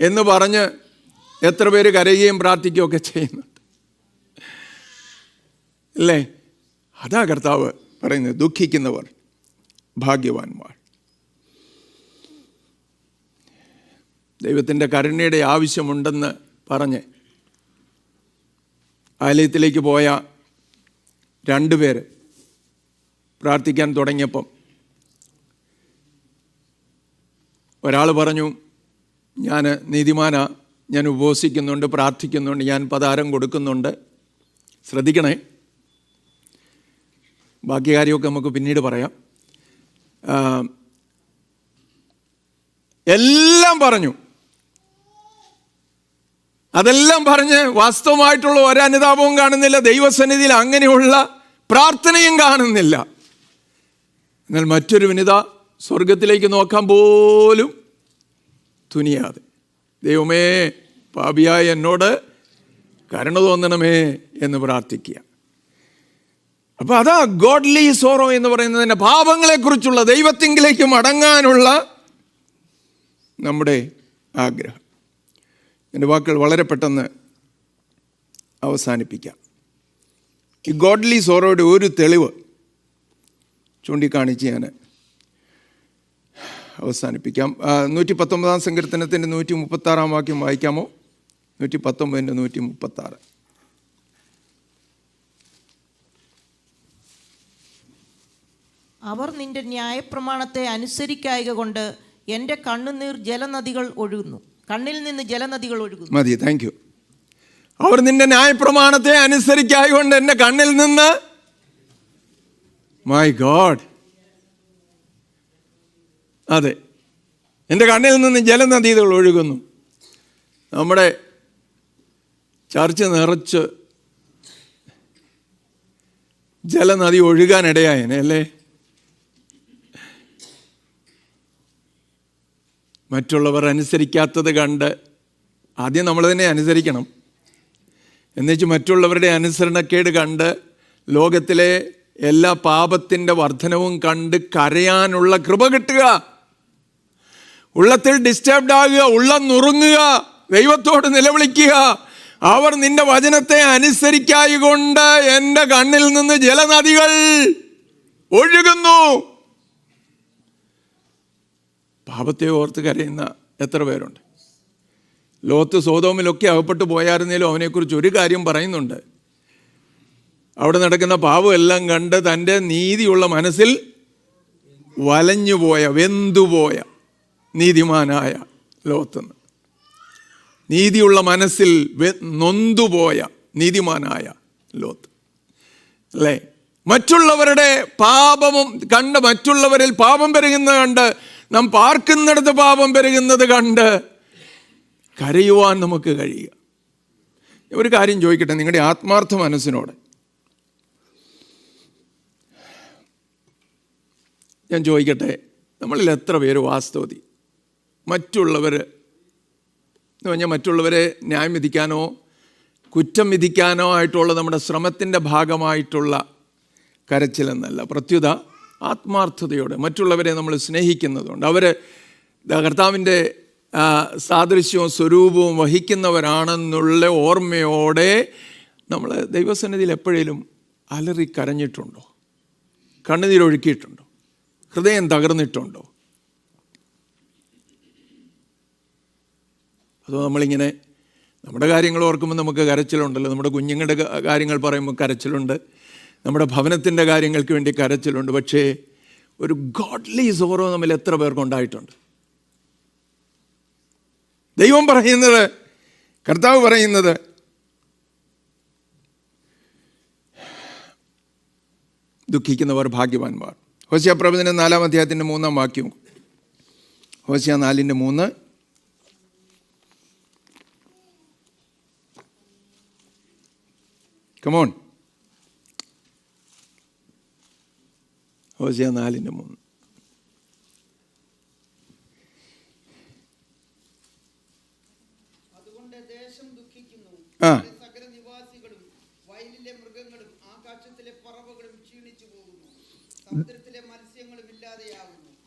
എന്ന് പറഞ്ഞ് എത്ര പേര് കരയുകയും പ്രാർത്ഥിക്കുകയൊക്കെ ചെയ്യുന്നുണ്ട് അല്ലേ? അതാ കർത്താവ് പറയുന്നത്, ദുഃഖിക്കുന്നവർ ഭാഗ്യവാന്മാർ. ദൈവത്തിൻ്റെ കരുണയുടെ ആവശ്യമുണ്ടെന്ന് പറഞ്ഞ് ആലയത്തിലേക്ക് പോയ 2 പേര് പ്രാർത്ഥിക്കാൻ തുടങ്ങിയപ്പം ഒരാൾ പറഞ്ഞു, ഞാൻ നീതിമാനാ, ഞാൻ ഉപവസിക്കുന്നുണ്ട്, പ്രാർത്ഥിക്കുന്നുണ്ട്, ഞാൻ പതാരം കൊടുക്കുന്നുണ്ട്. ശ്രദ്ധിക്കണേ, ബാക്കി കാര്യമൊക്കെ നമുക്ക് പിന്നീട് പറയാം. എല്ലാം പറഞ്ഞു. അതെല്ലാം പറഞ്ഞ് വാസ്തവമായിട്ടുള്ള ഒരനുതാപവും കാണുന്നില്ല, ദൈവസന്നിധിയിൽ അങ്ങനെയുള്ള പ്രാർത്ഥനയും കാണുന്നില്ല. എന്നാൽ മറ്റൊരു വനിത സ്വർഗത്തിലേക്ക് നോക്കാൻ പോലും തുനിയാതെ, ദൈവമേ, പാപിയായ എന്നോട് കരുണ തോന്നണമേ എന്ന് പ്രാർത്ഥിക്കുക. അപ്പോൾ അതാ ഗോഡ്ലി സോറോ എന്ന് പറയുന്നതിൻ്റെ പാപങ്ങളെക്കുറിച്ചുള്ള ദൈവത്തിങ്കിലേക്ക് മടങ്ങാനുള്ള നമ്മുടെ ആഗ്രഹം. എൻ്റെ വാക്കുകൾ വളരെ പെട്ടെന്ന് അവസാനിപ്പിക്കാം. ഈ ഗോഡ്ലി സോറോയുടെ ഒരു തെളിവ് ചൂണ്ടിക്കാണിച്ച് ഞാൻ അവസാനിപ്പിക്കാം. 119 സങ്കീർത്തനത്തിൻ്റെ 136 വാക്യം വായിക്കാമോ? 119 136. അവർ നിന്റെ ന്യായപ്രമാണത്തെ അനുസരിക്കായക കൊണ്ട് എൻ്റെ കണ്ണുനീർ ജലനദികൾ ഒഴുകുന്നു, കണ്ണിൽ നിന്ന് ജലനദികൾ ഒഴുകുന്നു. മതി, താങ്ക് യു. അവർ നിന്റെ ന്യായപ്രമാണത്തെ അനുസരിക്കായകൊണ്ട് എൻ്റെ കണ്ണിൽ നിന്ന്, മൈ ഗോഡ്, അതെ, എൻ്റെ കണ്ണിൽ നിന്ന് ജലനദികൾ ഒഴുകുന്നു. നമ്മുടെ ചർച്ച നിറച്ച് ജലനദി ഒഴുകാനിടയായനെ അല്ലേ? മറ്റുള്ളവർ അനുസരിക്കാത്തത് കണ്ട് ആദ്യം നമ്മൾ തന്നെ അനുസരിക്കണം. എന്നുവെച്ച് മറ്റുള്ളവരുടെ അനുസരണക്കേട് കണ്ട് ലോകത്തിലെ എല്ലാ പാപത്തിൻ്റെ വർധനവും കണ്ട് കരയാനുള്ള കൃപ കിട്ടുക, ഉള്ളത്തിൽ ഡിസ്റ്റർബ്ഡ് ആകുക, ഉള്ളം നുറുങ്ങുക, ദൈവത്തോട് നിലവിളിക്കുക. അവർ നിന്റെ വചനത്തെ അനുസരിക്കായകൊണ്ട് എൻ്റെ കണ്ണിൽ നിന്ന് ജലനദികൾ ഒഴുകുന്നു. പാപത്തെ ഓർത്ത് കരയുന്ന എത്ര പേരുണ്ട്? ലോത്ത് സോദോമിലൊക്കെ അകപ്പെട്ടു പോയായിരുന്നേലും അവനെക്കുറിച്ച് ഒരു കാര്യം പറയുന്നുണ്ട്. അവിടെ നടക്കുന്ന പാപമെല്ലാം കണ്ട് തൻ്റെ നീതിയുള്ള മനസ്സിൽ വലഞ്ഞുപോയ, വെന്തുപോയ നീതിമാനായ ലോത്തെന്ന്. നീതിയുള്ള മനസ്സിൽ നൊന്തുപോയ നീതിമാനായ ലോത്ത് അല്ലേ? മറ്റുള്ളവരുടെ പാപവും കണ്ട്, മറ്റുള്ളവരിൽ പാപം പെരുകുന്നത് കണ്ട്, നാം പാർക്കുന്നിടത്ത് പാപം പെരുകുന്നത് കണ്ട് കരയുവാൻ നമുക്ക് കഴിയുക. ഒരു കാര്യം ചോദിക്കട്ടെ, നിങ്ങളുടെ ആത്മാർത്ഥ മനസ്സിനോട് ഞാൻ ചോദിക്കട്ടെ, നമ്മളിൽ എത്ര പേര് വാസ്തവതി മറ്റുള്ളവരെ ന്യായം വിധിക്കാനോ കുറ്റം വിധിക്കാനോ ആയിട്ടുള്ള നമ്മുടെ ശ്രമത്തിൻ്റെ ഭാഗമായിട്ടുള്ള കരച്ചിലെന്നല്ല, പ്രത്യുത ആത്മാർത്ഥതയോടെ മറ്റുള്ളവരെ നമ്മൾ സ്നേഹിക്കുന്നതുകൊണ്ട്, അവർ കർത്താവിൻ്റെ സാദൃശ്യവും സ്വരൂപവും വഹിക്കുന്നവരാണെന്നുള്ള ഓർമ്മയോടെ നമ്മൾ ദൈവസന്നിധിയിൽ എപ്പോഴേലും അലറി കരഞ്ഞിട്ടുണ്ടോ? കണ്ണുനീരൊഴുക്കിയിട്ടുണ്ടോ? ഹൃദയം തകർന്നിട്ടുണ്ടോ? അതോ നമ്മളിങ്ങനെ നമ്മുടെ കാര്യങ്ങൾ ഓർക്കുമ്പോൾ നമുക്ക് കരച്ചിലുണ്ടല്ലോ, നമ്മുടെ കുഞ്ഞുങ്ങളുടെ കാര്യങ്ങൾ പറയുമ്പോൾ കരച്ചിലുണ്ട്, നമ്മുടെ ഭവനത്തിൻ്റെ കാര്യങ്ങൾക്ക് വേണ്ടി കരച്ചിലുണ്ട്. പക്ഷേ ഒരു ഗോഡ്ലി സോറോ നമ്മൾ എത്ര പേർക്കുണ്ടായിട്ടുണ്ട്? ദൈവം പറയുന്നത്, കർത്താവ് പറയുന്നത്, ദുഃഖിക്കുന്നവർ ഭാഗ്യവാന്മാർ. ഹോശിയ പ്രവചനം 4-ാം അധ്യായത്തിൻ്റെ 3-ാം വാക്യം. ഹോശിയ 4:3. കമോൺ, ഹോശിയ 4:3. ആ,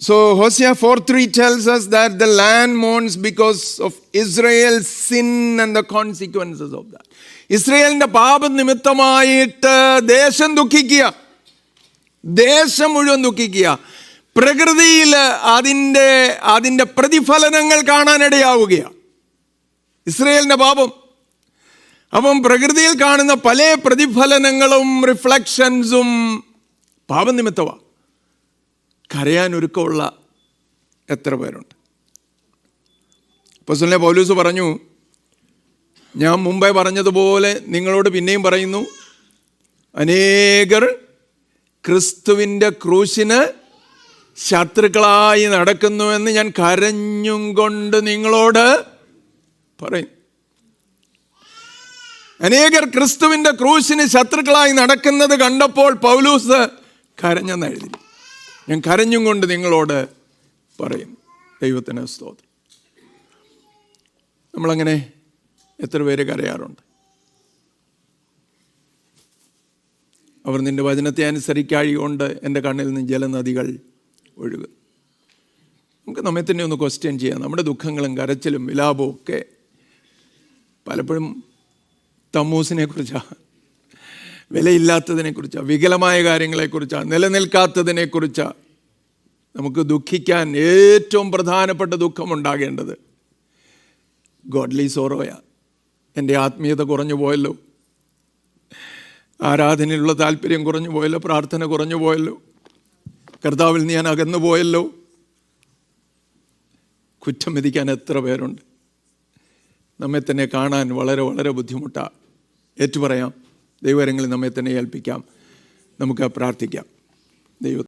so Hosea 4:3 tells us that the land mourns because of Israel's sin and the consequences of that. ഇസ്രായേലിന്റെ പാപം നിമിത്തമായിട്ട് ദേശം ദുഃഖിക്കുക, ദേശം മുഴുവൻ ദുഃഖിക്കുക. പ്രകൃതിയിൽ അതിൻ്റെ പ്രതിഫലനങ്ങൾ കാണാനിടയാവുകയാണ് ഇസ്രായേലിന്റെ പാപം. അപ്പം പ്രകൃതിയിൽ കാണുന്ന പല പ്രതിഫലനങ്ങളും റിഫ്ലക്ഷൻസും പാപനിമിത്തമാണ്. കരയാനൊരുക്കമുള്ള എത്ര പേരുണ്ട്? അപ്പോസ്തലനായ പൗലോസ് പറഞ്ഞു, ഞാൻ മുമ്പേ പറഞ്ഞതുപോലെ നിങ്ങളോട് പിന്നെയും പറയുന്നു, അനേകർ ക്രിസ്തുവിൻ്റെ ക്രൂശിന് ശത്രുക്കളായി നടക്കുന്നുവെന്ന് ഞാൻ കരഞ്ഞും കൊണ്ട് നിങ്ങളോട് പറയും. അനേകർ ക്രിസ്തുവിൻ്റെ ക്രൂശിന് ശത്രുക്കളായി നടക്കുന്നത് കണ്ടപ്പോൾ പൗലോസ് കരഞ്ഞെന്നെഴുതി. ഞാൻ കരഞ്ഞും കൊണ്ട് നിങ്ങളോട് പറയും. ദൈവത്തിന് സ്തോത്രം. നമ്മളങ്ങനെ എത്ര പേര് കരയാറുണ്ട്? അവർ നിൻ്റെ വചനത്തെ അനുസരിക്കാഴികൊണ്ട് എൻ്റെ കണ്ണിൽ നിന്ന് ജലനദികൾ ഒഴുകും. നമുക്ക് നമ്മെ തന്നെ ഒന്ന് ക്വസ്റ്റ്യൻ ചെയ്യാം. നമ്മുടെ ദുഃഖങ്ങളും കരച്ചിലും വിലാപവും ഒക്കെ പലപ്പോഴും തമ്മൂസിനെ കുറിച്ചാണ്, വിലയില്ലാത്തതിനെക്കുറിച്ചാണ്, വികലമായ കാര്യങ്ങളെക്കുറിച്ചാണ്, നിലനിൽക്കാത്തതിനെക്കുറിച്ചാണ്. നമുക്ക് ദുഃഖിക്കാൻ ഏറ്റവും പ്രധാനപ്പെട്ട ദുഃഖമുണ്ടാകേണ്ടത് ഗോഡ്ലി സോറോയാണ്. എൻ്റെ ആത്മീയത കുറഞ്ഞു പോയല്ലോ, ആരാധനയിലുള്ള താല്പര്യം കുറഞ്ഞു പോയല്ലോ, പ്രാർത്ഥന കുറഞ്ഞു പോയല്ലോ, കർത്താവിൽ നിന്ന് ഞാൻ അകന്നു പോയല്ലോ. കുറ്റം വിധിക്കാൻ എത്ര പേരുണ്ട്? നമ്മെ തന്നെ കാണാൻ വളരെ വളരെ ബുദ്ധിമുട്ടാണ്. ഏറ്റുപറയാം, ദൈവകരങ്ങളിൽ നമ്മെ തന്നെ ഏൽപ്പിക്കാം. നമുക്ക് പ്രാർത്ഥിക്കാം. ദൈവം